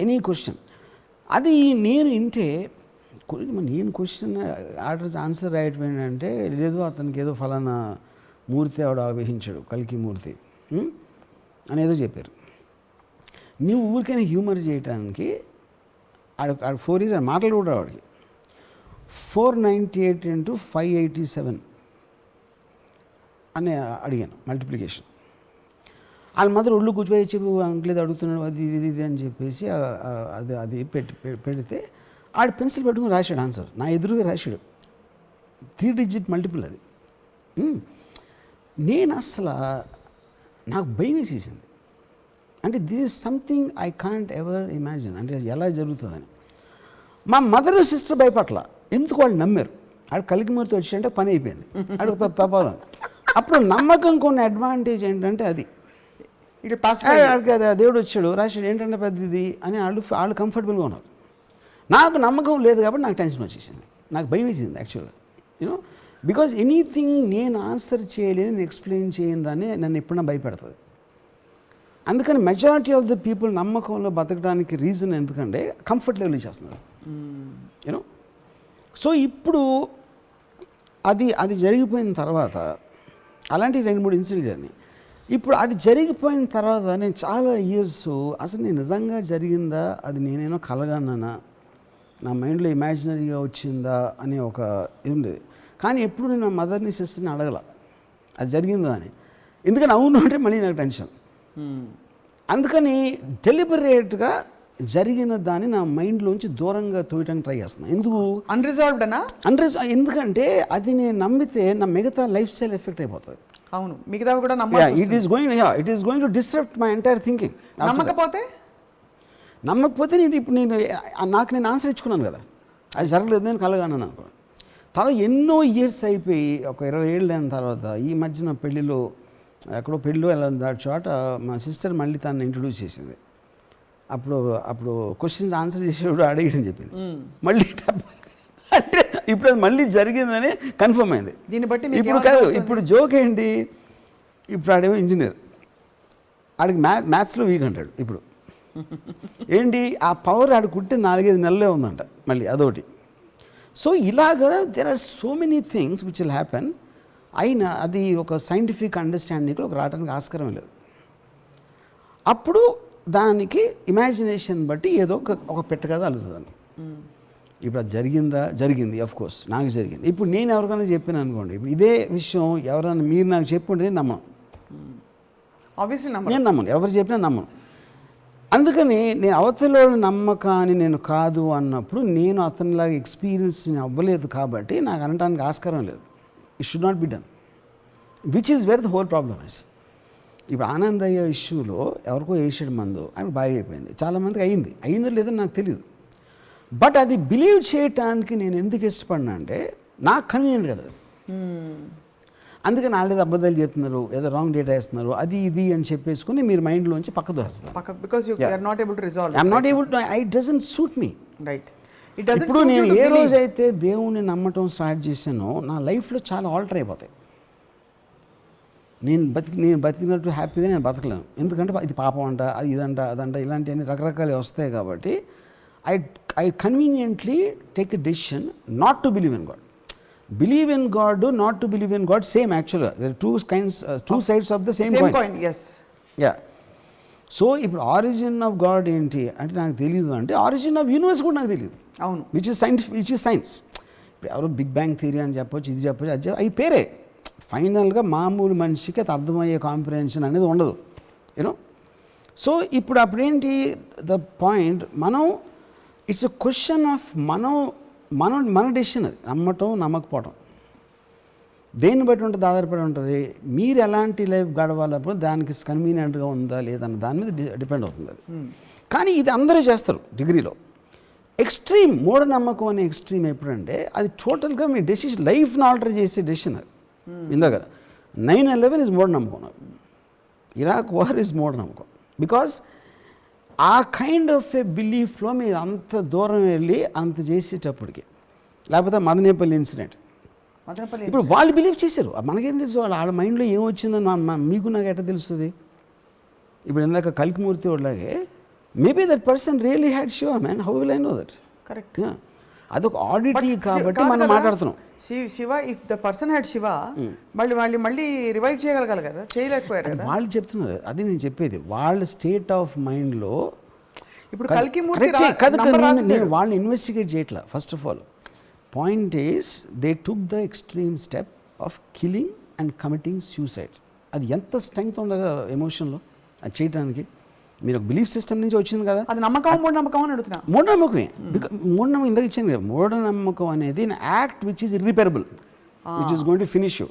ఎనీ క్వశ్చన్. అది నేను వింటే నేను క్వశ్చన్ ఆన్సర్ రాయటం ఏంటంటే, లేదు అతనికి ఏదో ఫలానా మూర్తి ఆవిడ ఆవహించాడు, కల్కి మూర్తి అనేదో చెప్పారు. నువ్వు ఊరికైనా హ్యూమర్ చేయటానికి ఆడ 4 years మాటలు కూడా ఆవిడకి 498 into 587 అని అడిగాను మల్టిప్లికేషన్. వాళ్ళ మదర్ ఒళ్ళు కూర్చోబోయి చెప్పి అంకుల్ ఏదో అడుగుతున్నాడు అది ఇది అని చెప్పేసి అది పెడితే ఆడ పెన్సిల్ పెట్టుకుని రాశాడు ఆన్సర్, నా ఎదురుగా రాశాడు. 3 digit మల్టిపుల్ అది. నేను అసలు నాకు భయం వేసేసింది. అంటే this is something I can't ever imagine, అంటే ఎలా జరుగుతుందని. మా మదర్ సిస్టర్ భయపట్ల, ఎందుకు వాళ్ళు నమ్మారు. ఆడు కలికిమూర్తి వచ్చాడంటే పని అయిపోయింది, ఆడు పాపాలం. అప్పుడు నమ్మకం కొన్ని అడ్వాంటేజ్ ఏంటంటే అది ఆడికి అది దేవుడు వచ్చాడు రాశాడు ఏంటంటే పెద్దది అని వాళ్ళు కంఫర్టబుల్గా ఉన్నారు. నాకు నమ్మకం లేదు కాబట్టి నాకు టెన్షన్ వచ్చేసింది, నాకు భయం వేసింది యాక్చువల్గా. యూనో, బికాజ్ ఎనీథింగ్ నేను ఆన్సర్ చేయలేని, నేను ఎక్స్ప్లెయిన్ చేయని దాన్ని నన్ను ఎప్పుడన్నా భయపెడుతుంది. అందుకని మెజారిటీ ఆఫ్ ద పీపుల్ నమ్మకంలో బతకడానికి రీజన్ ఎందుకంటే కంఫర్ట్ లెవెల్ చేస్తున్నారు. యూనో, సో ఇప్పుడు అది జరిగిపోయిన తర్వాత అలాంటి 2-3 ఇన్సిడెంట్ జరిగినాయి. ఇప్పుడు అది జరిగిపోయిన తర్వాత నేను చాలా ఇయర్స్ అసలు నేను నిజంగా జరిగిందా, అది నేనేనో కలగానా, నా మైండ్లో ఇమాజినరీగా వచ్చిందా అనే ఒక ఇది ఉండేది. కానీ ఎప్పుడు నేను నా మదర్ని సిస్టర్ని అడగల అది జరిగిందా అని. ఎందుకంటే అవును అంటే మళ్ళీ నాకు టెన్షన్. అందుకని డెలిబరేట్గా జరిగిన దాన్ని నా మైండ్లోంచి దూరంగా తోయటానికి ట్రై చేస్తున్నాను. ఎందుకు అన్రిజాల్వ్డనా? ఎందుకంటే అది నేను నమ్మితే నా మిగతా లైఫ్ స్టైల్ ఎఫెక్ట్ అయిపోతుంది. అవును, మిగతా కూడా it is going to disturb my entire thinking. నమ్మకపోతే ఇప్పుడు నేను ఆన్సర్ ఇచ్చుకున్నాను కదా, అది జరగలేదు నేను కలగాను అనుకో. తర్వాత ఎన్నో ఇయర్స్ అయిపోయి ఒక 20 ఏళ్ళు అయిన తర్వాత ఈ మధ్యన పెళ్ళిలో ఎక్కడో పెళ్ళిలో వెళ్ళిన చోట మా సిస్టర్ మళ్ళీ తనని ఇంట్రడ్యూస్ చేసింది. అప్పుడు క్వశ్చన్స్ ఆన్సర్ చేసేవాడు అడిగడం చెప్పింది. మళ్ళీ అంటే ఇప్పుడు అది మళ్ళీ జరిగిందని కన్ఫర్మ్ అయింది. దీన్ని బట్టి ఇప్పుడు కాదు, ఇప్పుడు జోక్ ఏంటి, ఇప్పుడు ఆడేమో ఇంజనీర్, ఆడికి మ్యాథ్స్లో వీక్ అంటాడు. ఇప్పుడు ఏంటి ఆ పవర్ ఆడుకుంటే 4-5 నెలలే ఉందంట మళ్ళీ అదొకటి. సో ఇలాగా there are so many things which will happen. అయినా అది ఒక సైంటిఫిక్ అండర్స్టాండింగ్లో రావడానికి ఆస్కారం లేదు. అప్పుడు దానికి ఇమాజినేషన్ బట్టి ఏదో ఒక పెట్టగదా అలుగుతుందని. ఇప్పుడు అది జరిగింది ఆఫ్ కోర్స్ నాకు జరిగింది. ఇప్పుడు నేను ఎవరికైనా చెప్పాను అనుకోండి, ఇప్పుడు ఇదే విషయం ఎవరైనా మీరు నాకు చెప్పుంటే నేను నమ్మను, ఆబ్వియస్లీ నేను నమ్మను, ఎవరు చెప్పినా నమ్మను. అందుకని నేను అవతలో నమ్మకాన్ని నేను కాదు అన్నప్పుడు నేను అతనిలాగా ఎక్స్పీరియన్స్ అవ్వలేదు కాబట్టి నాకు అనడానికి ఆస్కారం లేదు. It should not be done, which is where the whole problem is. ఇప్పుడు ఆనందయ్య ఇష్యూలో ఎవరికో వేసాడు మందు, ఆయనకు బాగా అయిపోయింది, చాలామందికి అయిందో లేదో నాకు తెలియదు. బట్ అది బిలీవ్ చేయటానికి నేను ఎందుకు ఇష్టపడినా అంటే నాకు కన్వీనియంట్ కదా. అందుకని వాళ్ళేదో అబద్ధాలు చెప్తున్నారు, ఏదో రాంగ్ డేటా వేస్తున్నారు, అది ఇది అని చెప్పేసుకుని మీరు మైండ్లోంచి పక్క దోస్తున్నారు. ఇట్ డజంట్ సూట్ మీ. ఇప్పుడు నేను ఏ రోజైతే దేవుణ్ణి నమ్మటం స్టార్ట్ చేశానో నా లైఫ్లో చాలా ఆల్టర్ అయిపోతాయి. నేను బతికినట్టు హ్యాపీగా నేను బతకలేను. ఎందుకంటే ఇది పాపం అంట, అది ఇదంట, అదంట, ఇలాంటివన్నీ రకరకాలు వస్తాయి. కాబట్టి I conveniently take a decision not to believe in God. Believe in God, not to believe in God, same actually. There are two sides of the same coin. Yes. Yeah. So ఇప్పుడు origin of God ఏంటి అంటే నాకు తెలియదు, అంటే origin of universe కూడా నాకు తెలియదు. అవును, విచ్ ఇస్ సైన్స్. ఇప్పుడు ఎవరో బిగ్ బ్యాంగ్ థియరీ అని చెప్పొచ్చు, ఇది చెప్పొచ్చు, అది అవి పేరే. ఫైనల్గా మామూలు మనిషికి అది అర్థమయ్యే కాంప్రిహెన్షన్ అనేది ఉండదు. యూనో, సో ఇప్పుడు అప్పుడేంటి ద పాయింట్, మనం ఇట్స్ ఎ క్వశ్చన్ ఆఫ్ మన డెసిషన్. అది నమ్మటం నమ్మకపోవటం దేన్ని బట్టి ఉంటుంది, ఆధారపడి ఉంటుంది. మీరు ఎలాంటి లైఫ్ గడవాలప్పుడు దానికి కన్వీనియంట్గా ఉందా లేదన్న దాని మీద డిపెండ్ అవుతుంది అది. కానీ ఇది అందరూ చేస్తారు డిగ్రీలో. ఎక్స్ట్రీమ్ మూఢనమ్మకం అనే ఎక్స్ట్రీమ్ ఎప్పుడంటే అది టోటల్గా మీ డెసిషన్, లైఫ్ని ఆల్టర్ చేసే డెసిషన్ అది. ఇందాక 9/11 is మూఢనమ్మకం. ఇరాక్ వార్ ఇస్ మూఢనమ్మకం. బికాస్ ఆ కైండ్ ఆఫ్ ఏ బిలీఫ్లో మీరు అంత దూరం వెళ్ళి అంత చేసేటప్పటికి, లేకపోతే మదనేపల్లి ఇన్సిడెంట్, ఇప్పుడు వాళ్ళు బిలీవ్ చేశారు. మనకేం తెలుసు వాళ్ళ మైండ్లో ఏమొచ్చిందని మీకు నాకు ఎట్లా తెలుస్తుంది? ఇప్పుడు ఇందాక కల్కిమూర్తి వాళ్ళలాగే maybe that person really had Shiva man, how will I know that? Correct. అదొక ఆడిటీ కాబట్టి మనం మాట్లాడుతున్నాం. Shiva if the person had Shiva మళ్ళీ రివైవ్ చేయగలగాలి కదా, చేయలేకపోయారు కదా. వాళ్ళు చెప్తున్నారు, అది నేను చెప్పేది. వాళ్ళ స్టేట్ ఆఫ్ మైండ్లో ఇప్పుడు కల్కిమూర్తి నేను వాళ్ళని ఇన్వెస్టిగేట్ చేయట్లా. First of all point is they took the extreme step of killing and committing suicide. అది ఎంత స్ట్రెంగ్త్ ఉండగా ఎమోషన్లో అది చేయడానికి. మీరు ఒక బిలీఫ్ సిస్టమ్ నుంచి వచ్చింది కదా, అది నమ్మకం మూఢనమ్మకం అని అడుగుతున్నా. మూఢనమ్మకమే. మూఢనమ్మకం ఇందాక ఇచ్చాను కదా, మూఢనమ్మకం అనేది act which is irreparable, which is going to finish you.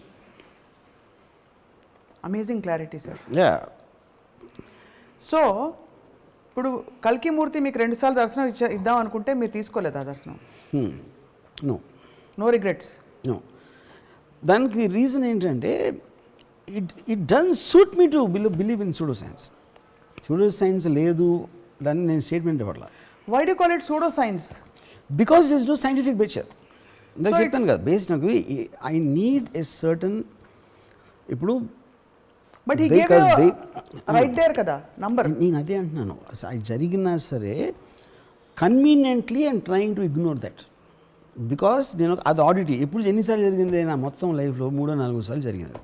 Amazing clarity sir. Yeah. So ఇప్పుడు కల్కిమూర్తి మీకు 2 సార్లు దర్శనం ఇద్దాం అనుకుంటే మీరు తీసుకోలేదు ఆ దర్శనం? నో. No regrets? నో. దానికి రీజన్ ఏంటంటే it doesn't suit me to believe in pseudo science. Pseudo science లేదు దాన్ని నేను స్టేట్మెంట్ ఇవ్వట్లా. Why do call it pseudo science? Because it's no scientific బేచర్. ఇందాక చెప్పాను కదా, బేస్డ్ నాకు ఐ నీడ్ ఎ సర్టన్. ఇప్పుడు but he gave you right there కదా నంబర్. నేను అదే అంటున్నాను, అది జరిగినా సరే conveniently and trying to ignore that. Because నేను అది ఆడిటీ ఎప్పుడు ఎన్నిసార్లు జరిగింది నా మొత్తం లైఫ్లో 3-4 సార్లు జరిగింది.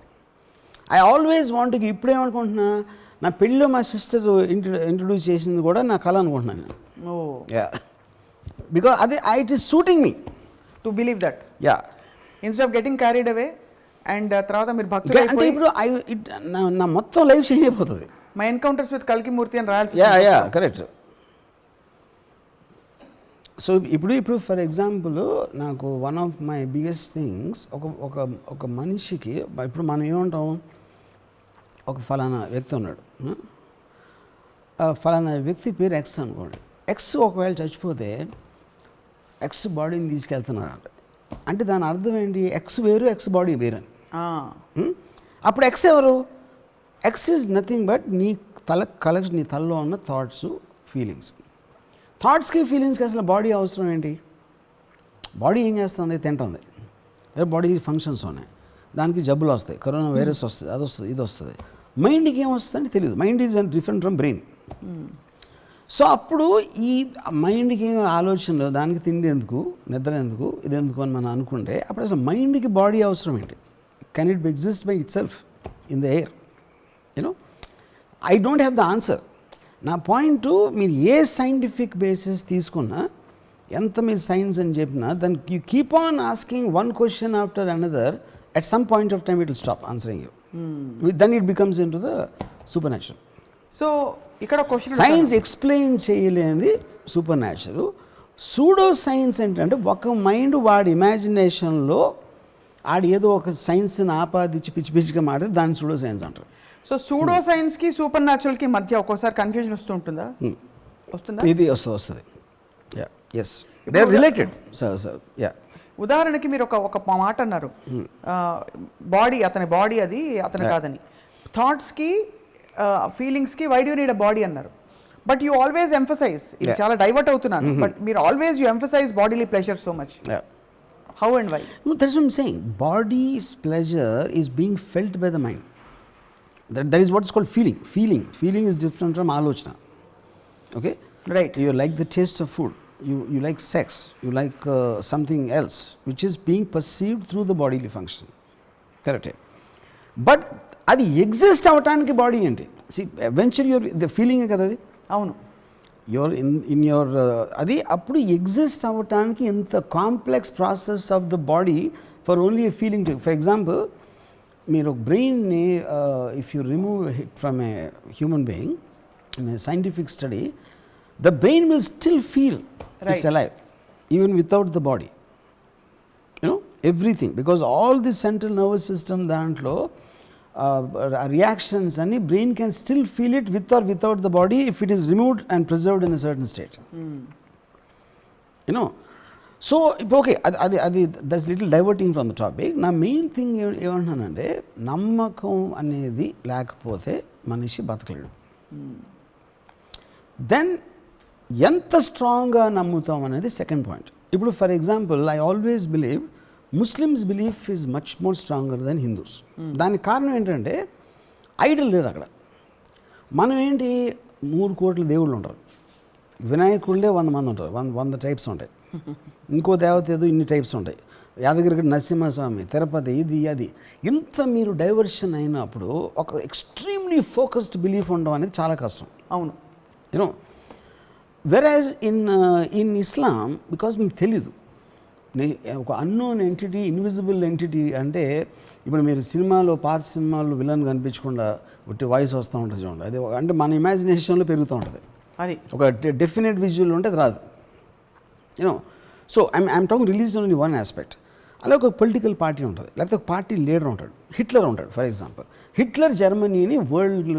I always want. ఇప్పుడేమనుకుంటున్నా, నా పెళ్ళిలో మా సిస్టర్ ఇంట్రడ్యూస్ చేసింది కూడా నా కళ అనుకుంటున్నాను నేను. యా. బికాస్ అదే it is suiting me to believe that. Yeah. Instead of getting carried away and తర్వాత మీరు భక్తులు అంటే ఇప్పుడు నా మొత్తం లైఫ్ చేంజ్ అయిపోతుంది. మై ఎన్కౌంటర్స్ విత్ కల్కిమూర్తి అని రాయాల్సి. Yeah correct. సో ఇప్పుడు ఫర్ ఎగ్జాంపుల్ నాకు one of my biggest things, ఒక మనిషికి ఇప్పుడు మనం ఏమంటాం, ఒక ఫలానా వ్యక్తి ఉన్నాడు, ఫలానా వ్యక్తి పేరు ఎక్స్ అనుకోండి. ఎక్స్ ఒకవేళ చచ్చిపోతే ఎక్స్ బాడీని తీసుకెళ్తున్నారంట. అంటే దాని అర్థం ఏంటి? ఎక్స్ వేరు, ఎక్స్ బాడీ వేరు అని. అప్పుడు ఎక్స్ ఎవరు? ఎక్స్ ఈజ్ నథింగ్ బట్ నీ కలెక్షన్, నీ తలలో ఉన్న థాట్స్, ఫీలింగ్స్. థాట్స్కి ఫీలింగ్స్కి అసలు బాడీ అవసరం ఏంటి? బాడీ ఏం చేస్తుంది? తింటుంది. బాడీ ఫంక్షన్స్ ఉన్నాయి, దానికి జబ్బులు వస్తాయి, కరోనా వైరస్ వస్తుంది, అది వస్తుంది, ఇది వస్తుంది. మైండ్కి ఏం వస్తుందని తెలియదు. Mind is different from brain. So అప్పుడు ఈ మైండ్కి ఏం ఆలోచనలు, దానికి తిండి ఎందుకు, నిద్ర ఎందుకు, ఇది ఎందుకు అని మనం అనుకుంటే అప్పుడు అసలు మైండ్కి బాడీ అవసరం ఏంటి? Can it exist by it self in the air? You know, I don't have the answer. నా పాయింట్, మీరు ఏ సైంటిఫిక్ బేసిస్ తీసుకున్నా, ఎంత మీరు సైన్స్ అని చెప్పినా, దాన్ని you keep on asking one question after another, at some point of time it will stop answering you. Then it becomes into the supernatural. So ఇక్కడ question, science explain చేయలేనిది supernatural. Pseudo science ఏంటంటే ఒక mind వాడి ఇమాజినేషన్లో ఆడి ఏదో ఒక సైన్స్ని ఆపాదించి పిచ్చి పిచ్చిగా మాడితే దాన్ని సూడో సైన్స్ అంటారు. సో సూడో సైన్స్కి సూపర్ న్యాచురల్కి మధ్య ఒక్కోసారి కన్ఫ్యూజన్ వస్తూ ఉంటుందా? వస్తుందా? ఇది వస్తుంది. Yeah, yes, they are related. Sir yeah. ఉదాహరణకి మీరు ఒక మాట అన్నారు, బాడీ అతని బాడీ, అది అతని కాదని. థాట్స్కి ఫీలింగ్స్కి why do need a body అన్నారు. బట్ యూ ఆల్వేస్ ఎంఫసైజ్, ఇది చాలా డైవర్ట్ అవుతున్నాను, బట్ మీరు always you emphasize bodily pleasure so much. How and why? That's what I'm saying. Bodies pleasure is being felt by the mind. That is what is called feeling. Feeling is different from ఆలోచన. Okay, right. You like the taste of food. You like sex, you like something else which is being perceived through the bodily function. Correct. But అది exist అవటానికి body ఏంటి? See, eventually you're the feeling కదా అది. అవును, you're in your అది అప్పుడు exist అవటానికి ఎంత complex process of the body for only a feeling. For example, మీరు బ్రెయిన్ని if you remove it from a human being in a scientific study, the brain will still feel it's alive even without the body. You know, everything, because all the central nervous system dantlo reactions and brain can still feel it with or without the body if it is removed and preserved in a certain state. You know, so ఇప్పుడు okay, అది that's little diverting from the topic. నా main thing ఏమంటున్నానంటే, నమ్మకం అనేది లేకపోతే మనిషి బతకలేడు. Then ఎంత స్ట్రాంగ్గా నమ్ముతాం అనేది సెకండ్ పాయింట్. ఇప్పుడు for example, I always believe Muslims belief is much more stronger then Hindus. దానికి కారణం ఏంటంటే ఐడల్ లేదు అక్కడ. మనం ఏంటి, 3 కోట్ల దేవుళ్ళు ఉంటారు, వినాయకుళ్ళే 100 మంది ఉంటారు, 100 టైప్స్ ఉంటాయి. ఇంకో దేవత ఏదో ఇన్ని టైప్స్ ఉంటాయి, యాదగిరి నరసింహస్వామి, తిరుపతి, ఇది అది. ఇంత మీరు డైవర్షన్ అయినప్పుడు ఒక ఎక్స్ట్రీమ్లీ ఫోకస్డ్ బిలీఫ్ ఉండడం అనేది చాలా కష్టం. అవును, you know. Whereas in Islam, because మీకు తెలీదు, ఒక అన్నోన్ ఎంటిటీ, ఇన్విజిబుల్ ఎంటిటీ. అంటే ఇప్పుడు మీరు పాత సినిమాల్లో విలన్ కనిపించకుండా ఒకటి వాయిస్ వస్తూ ఉంటుంది చూడండి, అది అంటే మన ఇమాజినేషన్లో పెరుగుతూ ఉంటుంది. అది ఒక డెఫినెట్ విజువల్ ఉంటే అది రాదు, you know. So I'm talking release only one aspect. అలా ఒక పొలిటికల్ పార్టీ ఉంటుంది, లేకపోతే ఒక పార్టీ లీడర్ ఉంటాడు. హిట్లర్ ఉంటాడు ఫర్ ఎగ్జాంపుల్. హిట్లర్ జర్మనీని వరల్డ్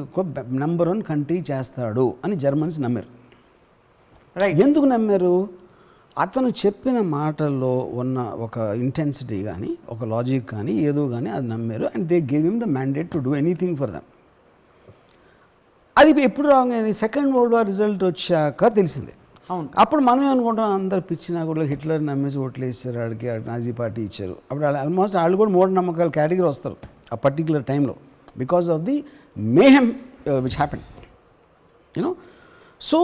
నెంబర్ 1 కంట్రీ చేస్తాడు అని జర్మన్స్ నమ్మారు. ఎందుకు నమ్మారు? అతను చెప్పిన మాటల్లో ఉన్న ఒక ఇంటెన్సిటీ కానీ, ఒక లాజిక్ కానీ, ఏదో కానీ అది నమ్మారు. And they gave him the mandate to do anything for them. అది ఎప్పుడు రాంగ్ అయింది? సెకండ్ వరల్డ్ వార్ రిజల్ట్ వచ్చాక తెలిసింది. అవును. అప్పుడు మనం అనుకుంటాం, అందరు పిచ్చిన కూడా హిట్లర్ నమ్మేసి ఓట్లు వేసారు, ఆడికి నాజీ పార్టీ ఇచ్చారు. అప్పుడు ఆల్మోస్ట్ వాళ్ళు కూడా మూఢనమ్మకాల కేటగిరీ వస్తారు ఆ పర్టికులర్ టైంలో, because of the mayhem which happen, you know. So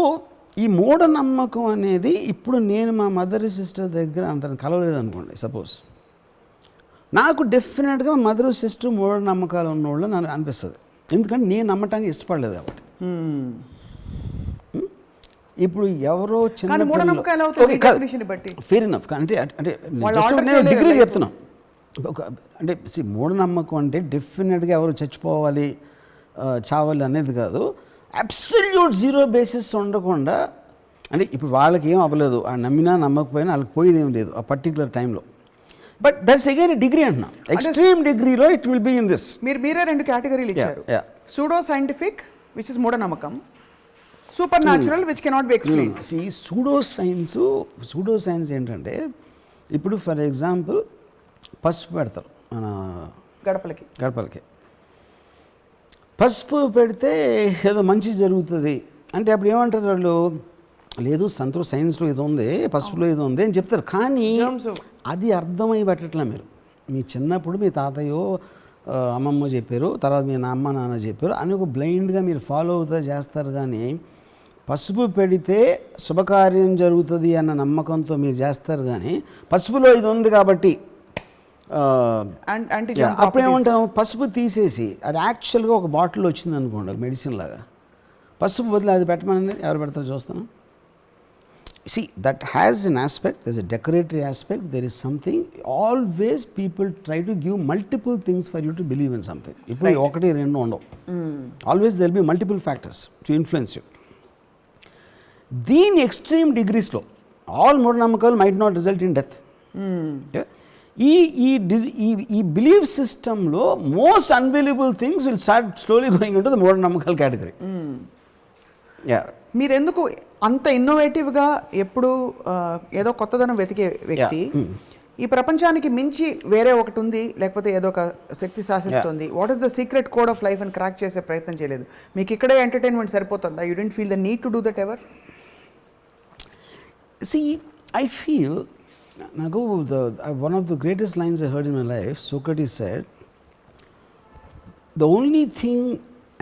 ఈ మూఢనమ్మకం అనేది ఇప్పుడు నేను మా మదర్ సిస్టర్ దగ్గర అంత కలవలేదు అనుకోండి, సపోజ్, నాకు డెఫినెట్గా మా మదర్ సిస్టర్ మూఢనమ్మకాలు ఉన్నవాళ్ళు నాకు అనిపిస్తుంది. ఎందుకంటే నేను నమ్మటానికి ఇష్టపడలేదు కాబట్టి. ఇప్పుడు ఎవరో చిన్న ఫెయిర్ ఇనఫ్ అంటే జస్ట్ నేను డిగ్రీ చెప్తున్నా. అంటే మూఢనమ్మకం అంటే డెఫినెట్గా ఎవరు చచ్చిపోవాలి, చావాలి అనేది కాదు. అబ్సల్యూట్ జీరో బేసిస్ ఉండకుండా, అంటే ఇప్పుడు వాళ్ళకి ఏం అవ్వలేదు, నమ్మినా నమ్మకపోయినా వాళ్ళకి పోయేది ఏం లేదు ఆ పర్టికులర్ టైంలో. బట్ దట్స్ అగైన్ డిగ్రీ అంటున్నా, ఎక్స్ట్రీమ్ డిగ్రీలో it will be in this. మీరే 2 కేటగిరీలు ఇచ్చారు. సూడో సైంటిఫిక్ విచ్ ఇస్ మూఢనమ్మకం, super natural which cannot be explained. Pseudo science ఏంటంటే, ఇప్పుడు ఫర్ ఎగ్జాంపుల్ పసుపు పెడతారు మన గడపలకి. పసుపు పెడితే ఏదో మంచి జరుగుతుంది అంటే అప్పుడు ఏమంటారు వాళ్ళు, లేదు సైన్స్లో ఇది ఉంది, పసుపులో ఇది ఉంది అని చెప్తారు. కానీ అది అర్థమై పెట్టట్లే. మీరు మీ చిన్నప్పుడు మీ తాతయ్యో అమ్మమ్మ చెప్పారు, తర్వాత మీ అమ్మ నాన్న చెప్పారు అని ఒక బ్లైండ్గా మీరు ఫాలో అవుతా చేస్తారు. కానీ పసుపు పెడితే శుభకార్యం జరుగుతుంది అన్న నమ్మకంతో మీరు చేస్తారు. కానీ పసుపులో ఇది ఉంది కాబట్టి అప్పుడు ఏమంటాం, పసుపు తీసేసి అది యాక్చువల్గా ఒక బాటిల్ వచ్చింది అనుకోండి, మెడిసిన్ లాగా, పసుపు బదులు అది పెట్టమని ఎవరు పెడతారు చూస్తాను. See, that has an aspect, there's a decoratory aspect, there is something, always people try to give multiple things for you to believe in something. ఇప్పుడు ఒకటి రెండు ఉండవు, always there will be multiple factors to influence you. దీని extreme డిగ్రీస్లో all మూఢనమ్మకాలు might not result in death. ఈ belief సిస్టంలో most unbelievable things will start slowly going into the మూఢనమ్మకాల కేటగిరీ. మీరెందుకు అంత ఇన్నోవేటివ్గా ఎప్పుడు ఏదో కొత్తదనం వెతికే వ్యక్తి, ఈ ప్రపంచానికి మించి వేరే ఒకటి ఉంది, లేకపోతే ఏదో ఒక శక్తి శాసిస్తుంది, what is the secret code of life అని క్రాక్ చేసే ప్రయత్నం చేయలేదు? మీకు ఇక్కడే ఎంటర్టైన్మెంట్ సరిపోతుందా? You don't feel the need to do that ever? See, I feel, one of the greatest lines I heard in my life, Socrates said, the only thing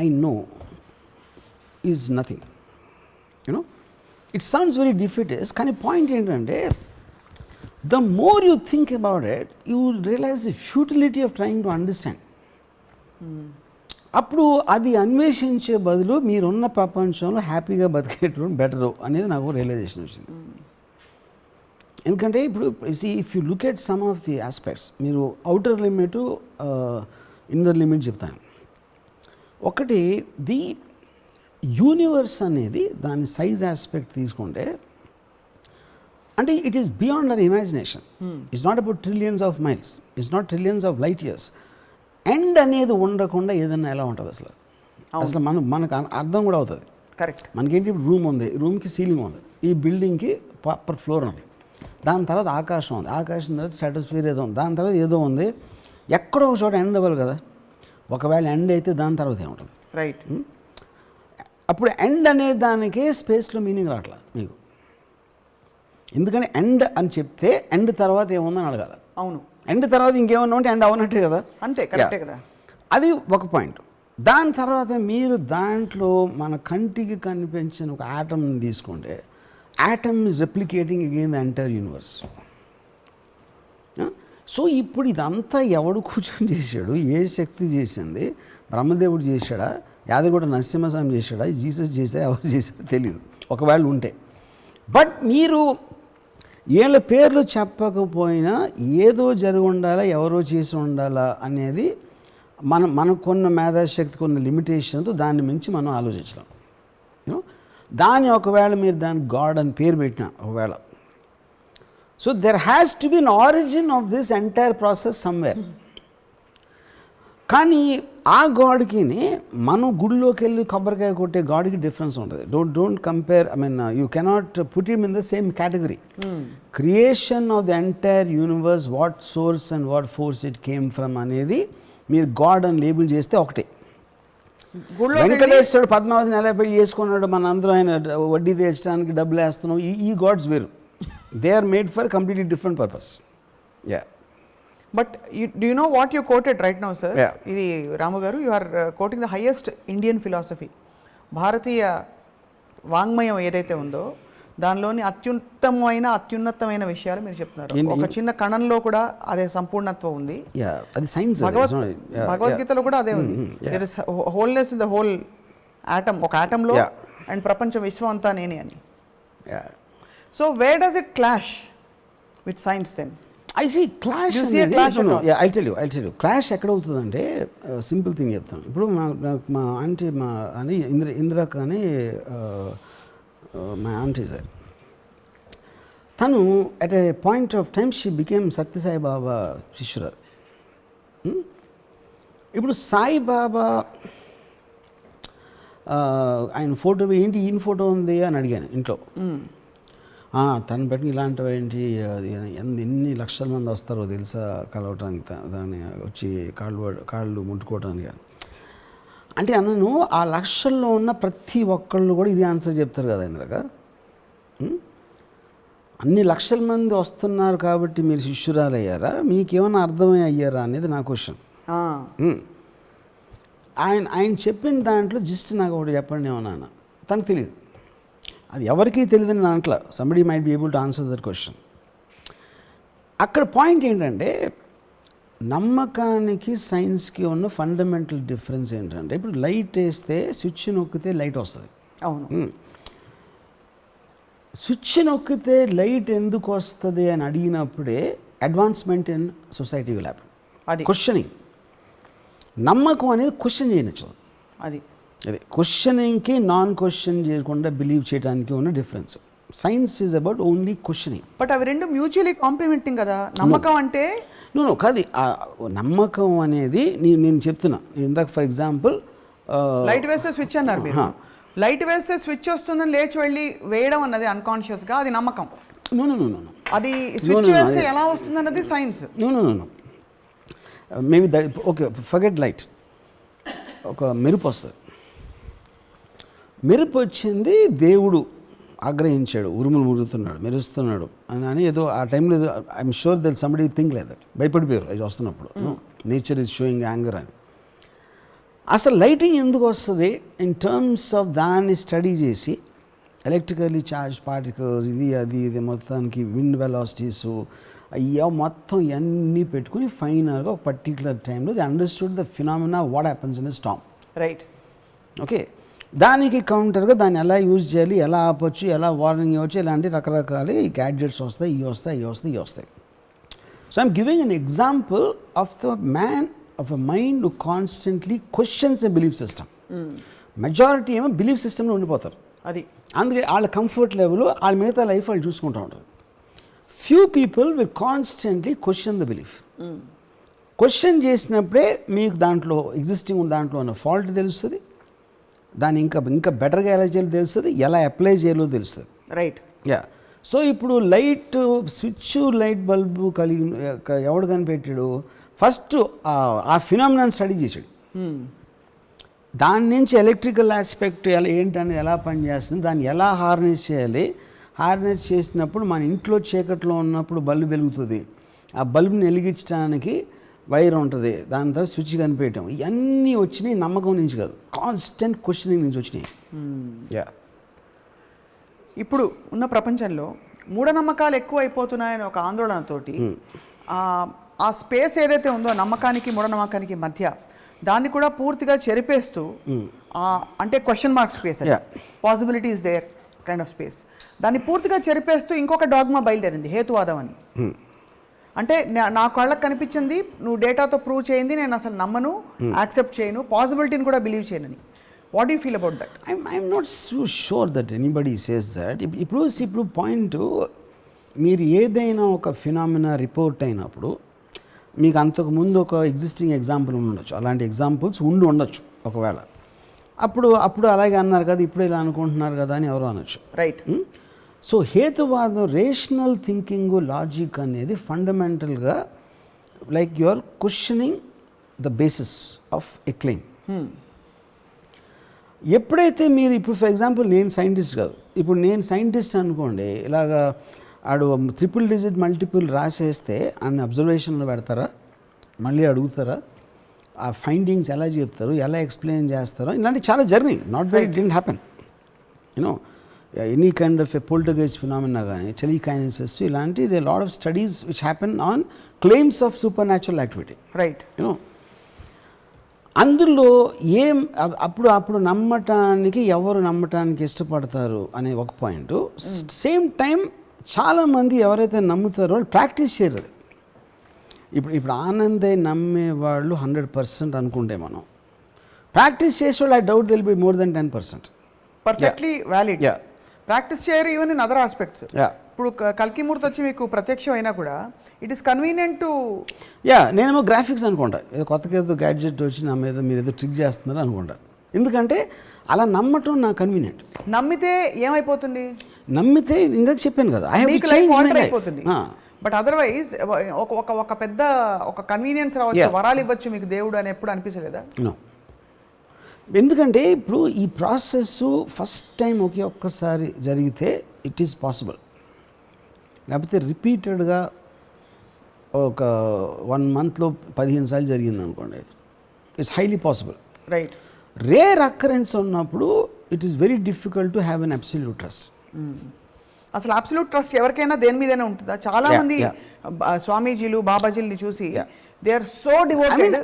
I know is nothing. You know, it sounds very defeatist, కానీ point ఏంటంటే, the more you think about it, you will realize the futility of trying to understand. అప్పుడు అది అన్వేషించే బదులు మీరున్న ప్రపంచంలో హ్యాపీగా బతికేటప్పుడు better అనేది నాకు రియలైజేషన్ వచ్చింది. ఎందుకంటే ఇప్పుడు if you look at some of the aspects, మీరు అవుటర్ లిమిట్, ఇన్నర్ లిమిట్ చెప్తాను. ఒకటి, ది యూనివర్స్ అనేది దాని సైజ్ ఆస్పెక్ట్ తీసుకుంటే, అంటే it is beyond our imagination. It's not about trillions of miles, it's not trillions of light years. End అనేది ఉండకుండా ఏదన్నా ఎలా ఉంటుంది అసలు మనకు అర్థం కూడా అవుతుంది. కరెక్ట్. మనకేంటి, ఇప్పుడు రూమ్ ఉంది, రూమ్కి సీలింగ్ ఉంది, ఈ బిల్డింగ్కి పర్ ఫ్లోర్ ఉంది. దాని తర్వాత ఆకాశం ఉంది, ఆకాశం తర్వాత స్ట్రాటోస్ఫియర్ ఏదో ఉంది, దాని తర్వాత ఏదో ఉంది, ఎక్కడో ఒక చోట ఎండ్ అవ్వాలి కదా. ఒకవేళ ఎండ్ అయితే దాని తర్వాత ఏముంటుంది? రైట్. అప్పుడు ఎండ్ అనే దానికి స్పేస్లో మీనింగ్ రావట్లా మీకు. ఎందుకని ఎండ్ అని చెప్తే ఎండ్ తర్వాత ఏముందని అడగాలి. అవును, ఎండ్ తర్వాత ఇంకేమన్నా ఉంటే ఎండ్ అవనట్టే కదా. అంతే, కరెక్టే కదా. అది ఒక పాయింట్. దాని తర్వాత మీరు దాంట్లో మన కంటికి కనిపించిన ఒక ఆటమ్ తీసుకుంటే, atom is replicating again the entire universe. So ఇప్పుడు ఇదంతా ఎవడు కూర్చొని చేశాడు? ఏ శక్తి చేసింది? బ్రహ్మదేవుడు చేశాడా, యాదగిరి నరసింహస్వామి చేశాడా, జీసస్ చేశాడా, ఎవరు చేశాడో తెలియదు ఒకవేళ ఉంటే. బట్ మీరు వీళ్ళ పేర్లు చెప్పకపోయినా ఏదో జరిగి ఉండాలా, ఎవరో చేసి ఉండాలా అనేది మనకున్న మేధాశక్తి, కొన్న లిమిటేషన్తో దాన్ని మించి మనం ఆలోచించలేం. దాన్ని ఒకవేళ మీరు దాన్ని గాడ్ అని పేరు పెట్టిన ఒకవేళ, so there has to be an origin of this entire process somewhere. కానీ ఆ గాడ్కి మనం గుడిలోకి వెళ్ళి కొబ్బరికాయ కొట్టే గాడ్కి డిఫరెన్స్ ఉంటుంది. Don't compare. I mean you cannot put him in the same category. Creation of the entire universe, what source and what force it came from అనేది మీరు గాడ్ అని లేబుల్ చేస్తే ఒకటే. వెంకటేశ్వరుడు పద్మావతిని ఎలా పెళ్లి చేసుకున్నాడు, మన అందరూ ఆయన వడ్డీ తీర్చడానికి డబ్బులు వేస్తున్నాం, ఈ గాడ్స్ వేరు. They are made for completely different purpose. Yeah. But do you know what you quoted right now sir? Yeah. ఇది Ramu garu, you are quoting the highest Indian philosophy. భారతీయ వాంగ్మయం ఏదైతే ఉందో దానిలోని అత్యున్నతమైన విషయాలు మీరు చెప్తున్నారు. ఒక చిన్న కణంలో కూడా అదే సంపూర్ణత్వం ఉంది. అది సైన్స్. భగవద్గీతలో కూడా అదే ఉంది. There is wholeness in the whole atom, ఒక ఆటంలో, అండ్ ప్రపంచం విశ్వం అంతా నేనే అని. So where does it clash with science then? I see clash. You see a clash or not? Yeah, I'll tell you. Clash ఎక్కడ అవుతుందంటే, సింపుల్ థింగ్ చెప్తాను. ఇప్పుడు మా ఆంటీ, మా అని ఇందిరాక అని మా ఆంటీ సార్, తను at a point of time she became Sathya Sai బాబా శిష్యురాలు. ఇప్పుడు సాయిబాబా ఆయన ఫోటో ఏంటి, ఈయన ఫోటో ఉంది అని అడిగాను ఇంట్లో. తను బట్టి ఇలాంటివి ఏంటి, ఎన్ని లక్షల మంది వస్తారో తెలుసా కలవటానికి, దాన్ని వచ్చి కాళ్ళు ముట్టుకోవటానికి అంటే అన్నను. ఆ లక్షల్లో ఉన్న ప్రతి ఒక్కళ్ళు కూడా ఇది ఆన్సర్ చెప్తారు కదా ఇంద్రక. అన్ని లక్షల మంది వస్తున్నారు కాబట్టి మీరు శిష్యురాలు అయ్యారా, మీకేమైనా అర్థమై అయ్యారా అనేది నా క్వశ్చన్. ఆయన చెప్పిన దాంట్లో జస్ట్ నాకు ఒకటి చెప్పండి ఏమన్నా, తనకు తెలియదు. అది ఎవరికీ తెలియదని దాంట్లో somebody might be able to answer that question. అక్కడ పాయింట్ ఏంటంటే, నమ్మకానికి సైన్స్కి ఉన్న ఫండమెంటల్ డిఫరెన్స్ ఏంటంటే, ఇప్పుడు లైట్ వేస్తే స్విచ్ నొక్కితే లైట్ వస్తుంది. అవును. స్విచ్ నొక్కితే లైట్ ఎందుకు వస్తుంది అని అడిగినప్పుడే advancement in society will happen. అది క్వశ్చనింగ్. నమ్మకం అనేది క్వశ్చన్ చేయనచ్చు. అది క్వశ్చనింగ్కి నాన్ క్వశ్చన్ చేయకుండా బిలీవ్ చేయడానికి ఉన్న difference. Science is about only questioning. But అవి రెండు మ్యూచువల్లీ కాంప్లిమెంటింగ్ కదా. నమ్మకం అంటే కాదు. నమ్మకం అనేది నేను చెప్తున్నా ఇందాక, ఫర్ ఎగ్జాంపుల్ లైట్ వేస్తే స్విచ్ అన్నారు మీరు. లైట్ వేస్తే స్విచ్ వస్తుందని లేచి వెళ్ళి వేయడం అన్నది అన్కాన్షియస్గా, అది నమ్మకం. అది స్విచ్ వేస్తే ఎలా వస్తుంది అన్నది science. Maybe that okay, forget light. ఒక మెరుపు వస్తుంది, మెరుపు వచ్చింది, దేవుడు ఆగ్రహించాడు, ఉరుములు మురుగుతున్నాడు, మెరుస్తున్నాడు అని ఏదో ఆ టైంలో ఏదో I'm sure they'll somebody think లేదు, భయపడిపోయారు అది వస్తున్నప్పుడు. నేచర్ ఈజ్ షోయింగ్ యాంగర్ అని. అసలు లైటింగ్ ఎందుకు వస్తుంది ఇన్ టర్మ్స్ ఆఫ్ దాన్ని స్టడీ చేసి, ఎలక్ట్రికల్లీ చార్జ్ పార్టికల్స్, ఇది మొత్తానికి విండ్ వెలాసిటీస్ అయ్యా మొత్తం ఇవన్నీ పెట్టుకుని ఫైనల్గా ఒక పర్టికులర్ టైంలో the understood the phenomena what happens in a Storm. Right. Okay, దానికి కౌంటర్గా దాన్ని ఎలా యూజ్ చేయాలి, ఎలా ఆపొచ్చు, ఎలా వార్నింగ్ ఇవ్వచ్చు, ఇలాంటి రకరకాల ఈ గ్యాడ్జెట్స్ వస్తాయి, ఇవి వస్తాయి. So I'm giving an example of the man of a mind who constantly questions a belief system. Majority ఏమో బిలీఫ్ సిస్టంలో ఉండిపోతారు. అది అందుకే వాళ్ళ కంఫర్ట్ లెవెల్, వాళ్ళ మిగతా లైఫ్ వాళ్ళు చూసుకుంటూ ఉంటారు. Few people will constantly question the belief. Question చేసినప్పుడే మీకు దాంట్లో ఎగ్జిస్టింగ్ దాంట్లో ఉన్న ఫాల్ట్ తెలుస్తుంది, దాన్ని ఇంకా బెటర్గా ఎలా చేయాలో తెలుస్తుంది, ఎలా అప్లై చేయాలో తెలుస్తుంది. రైట్. యా. సో ఇప్పుడు స్విచ్ లైట్ బల్బు కలిగి ఎవడు కనిపెట్టాడు? ఫస్ట్ ఆ ఫినామినాన్ స్టడీ చేశాడు. దాని నుంచి ఎలక్ట్రికల్ ఆస్పెక్ట్ ఏంటనేది ఎలా పనిచేస్తుంది, దాన్ని ఎలా హార్నెస్ చేయాలి, హార్నెస్ చేసినప్పుడు మన ఇంట్లో చీకట్లో ఉన్నప్పుడు బల్బు వెలుగుతుంది, ఆ బల్బుని వెలిగించడానికి వైర్ ఉంటుంది, దాని తర్వాత స్విచ్ కనిపెట్టడం. ఇవన్నీ వచ్చినాయి నమ్మకం నుంచి కాదు, కాన్స్టెంట్ క్వశ్చనింగ్ నుంచి వచ్చినాయి. ఇప్పుడు ఉన్న ప్రపంచంలో మూఢనమ్మకాలు ఎక్కువ అయిపోతున్నాయని ఒక ఆందోళనతోటి ఆ స్పేస్ ఏదైతే ఉందో నమ్మకానికి మూఢనమ్మకానికి మధ్య దాన్ని కూడా పూర్తిగా చెరిపేస్తూ అంటే question mark space, possibility is there kind of space, దాన్ని పూర్తిగా చెరిపేస్తూ ఇంకొక డాగ్మా బయలుదేరింది, హేతువాదం అని. అంటే నా కళ్ళకు కనిపించింది నువ్వు డేటాతో ప్రూవ్ చేయింది నేను అసలు నమ్మను, యాక్సెప్ట్ చేయను, పాసిబిలిటీని కూడా బిలీవ్ చేయనని. What do you feel about that? I'm not so sure that anybody says that. ఇప్పుడు పాయింట్, మీరు ఏదైనా ఒక ఫినామినా రిపోర్ట్ అయినప్పుడు మీకు అంతకుముందు ఒక ఎగ్జిస్టింగ్ ఎగ్జాంపుల్ ఉండొచ్చు, అలాంటి ఎగ్జాంపుల్స్ ఉండొచ్చు ఒకవేళ. అప్పుడు అలాగే అన్నారు కదా, ఇప్పుడు ఇలా అనుకుంటున్నారు కదా అని ఎవరు అనొచ్చు. రైట్. సో హేతువాదం, రేషనల్ థింకింగ్, లాజిక్ అనేది ఫండమెంటల్గా like you are questioning the basis of a claim. ఎప్పుడైతే మీరు ఇప్పుడు ఫర్ ఎగ్జాంపుల్ నేను సైంటిస్ట్ కాదు, ఇప్పుడు నేను సైంటిస్ట్ అనుకోండి, ఇలాగా ఆడు 3 డిజిట్ మల్టిపుల్ రాసేస్తే అన్ని అబ్జర్వేషన్లో పెడతారా, మళ్ళీ అడుగుతారా, ఆ ఫైండింగ్స్ ఎలా చెప్తారు, ఎలా ఎక్స్ప్లెయిన్ చేస్తారో, ఇలాంటి చాలా journey. Not that it didn't happen, you know any kind of a politicize phenomena కానీ టెలికైనెసిస్, ఇలాంటి the lot of studies which happen on claims of supernatural activity. Right. You know అందులో అప్పుడు నమ్మటానికి ఎవరు నమ్మటానికి ఇష్టపడతారు అనే ఒక పాయింట్. సేమ్ టైం చాలామంది ఎవరైతే నమ్ముతారో వాళ్ళు ప్రాక్టీస్ చేయరు. ఇప్పుడు ఆనందే నమ్మేవాళ్ళు 100% అనుకుంటే మనం ప్రాక్టీస్ చేసేవాళ్ళు I doubt they'll be more than 10%. Perfectly valid. Practice చేయరు ఈవెన్ ఇన్ అదర్ ఆస్పెక్ట్స్. ఇప్పుడు కల్కిమూర్తి వచ్చి మీకు ప్రత్యక్షం అయినా కూడా ఇట్ ఈస్ కన్వీనియంట్ టు నేనేమో గ్రాఫిక్స్ అనుకుంటా, ఏదో కొత్తగా ఏదో గ్యాడ్జెట్ వచ్చి నా మీద మీరు ఏదో ట్రిక్ చేస్తున్నారు అనుకుంటా. ఎందుకంటే అలా నమ్మటం నాకు కన్వీనియంట్. నమ్మితే ఏమైపోతుంది? నమ్మితే ఇందాక చెప్పాను కదా, అయిపోతుంది. బట్ అదర్వైజ్ ఒక పెద్ద ఒక కన్వీనియన్స్ రావచ్చు, వరాలు ఇవ్వచ్చు మీకు దేవుడు అని ఎప్పుడు అనిపించలేదా? ఎందుకంటే ఇప్పుడు ఈ ప్రాసెస్ ఫస్ట్ టైం ఒక్కసారి జరిగితే ఇట్ ఈస్ పాసిబుల్, లేకపోతే రిపీటెడ్గా ఒక 1 monthలో 15 సార్లు జరిగింది అనుకోండి, it's highly possible. Right. Rare occurrence ఉన్నప్పుడు it is very difficult to have an absolute trust. అసలు అబ్సల్యూట్ ట్రస్ట్ ఎవరికైనా దేని మీదైనా ఉంటుందా? చాలా మంది స్వామీజీలు బాబాజీల్ని చూసి దే ఆర్ సో డివోటెడ్.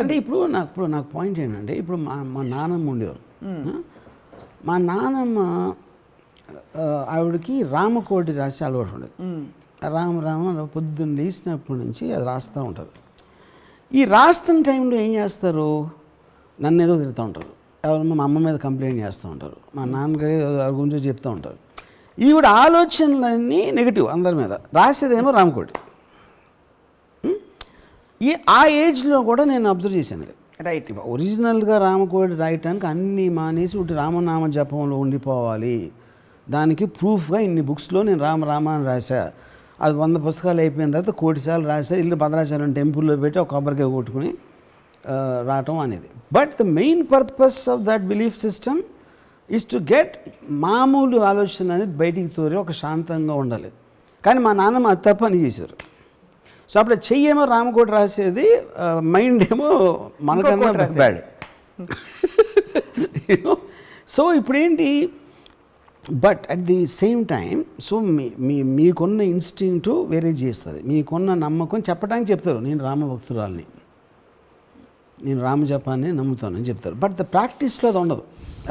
అంటే ఇప్పుడు నాకు పాయింట్ ఏంటంటే, ఇప్పుడు మా నాన్నమ్మ ఉండేవారు. మా నాన్నమ్మ ఆవిడకి రామకోటి రాసి అలవాటు ఉండేది. రామ పొద్దున్న లేచినప్పటి నుంచి అది రాస్తూ ఉంటారు. ఈ రాస్తున్న టైంలో ఏం చేస్తారు, నన్ను ఏదో తిరుగుతూ ఉంటారు, ఎవరన్నా మా అమ్మ మీద కంప్లైంట్ చేస్తూ ఉంటారు, మా నాన్నగారి గురించి చెప్తూ ఉంటారు. ఈవిడ ఆలోచనలన్నీ నెగిటివ్ అందరి మీద, రాసేదేమో రామకోటి. ఆ ఏజ్లో కూడా నేను అబ్జర్వ్ చేశాను. రైట్. ఒరిజినల్గా రామకోటి రాయటానికి అన్నీ మానేసి ఒకటి రామనామ జపంలో ఉండిపోవాలి, దానికి ప్రూఫ్గా ఇన్ని బుక్స్లో నేను రామ అని రాశా, అది 100 పుస్తకాలు అయిపోయిన తర్వాత 1 కోటి సార్లు రాశా, ఇల్లు భద్రాచలం టెంపుల్లో పెట్టి ఒక కొబ్బరికాయ కొట్టుకుని రావటం అనేది. But the main purpose of that belief system is to get మామూలు ఆలోచన అనేది బయటికి తోరి ఒక శాంతంగా ఉండాలి. కానీ మా నాన్నమ్మ అది తప్ప అని చేశారు. సో అప్పుడు చెయ్యేమో రామకోటి రాసేది, మైండ్ ఏమో మనకన్నా బ్యాడ్. సో ఇప్పుడేంటి, but at the same time so మీకున్న ఇన్స్టింక్ట్ వేరే చేస్తుంది, మీకున్న నమ్మకం చెప్పడానికి చెప్తారు, నేను రామభక్తురాలని, నేను రామజపాన్ని నమ్ముతానని చెప్తారు. బట్ ద ప్రాక్టీస్లో అది ఉండదు,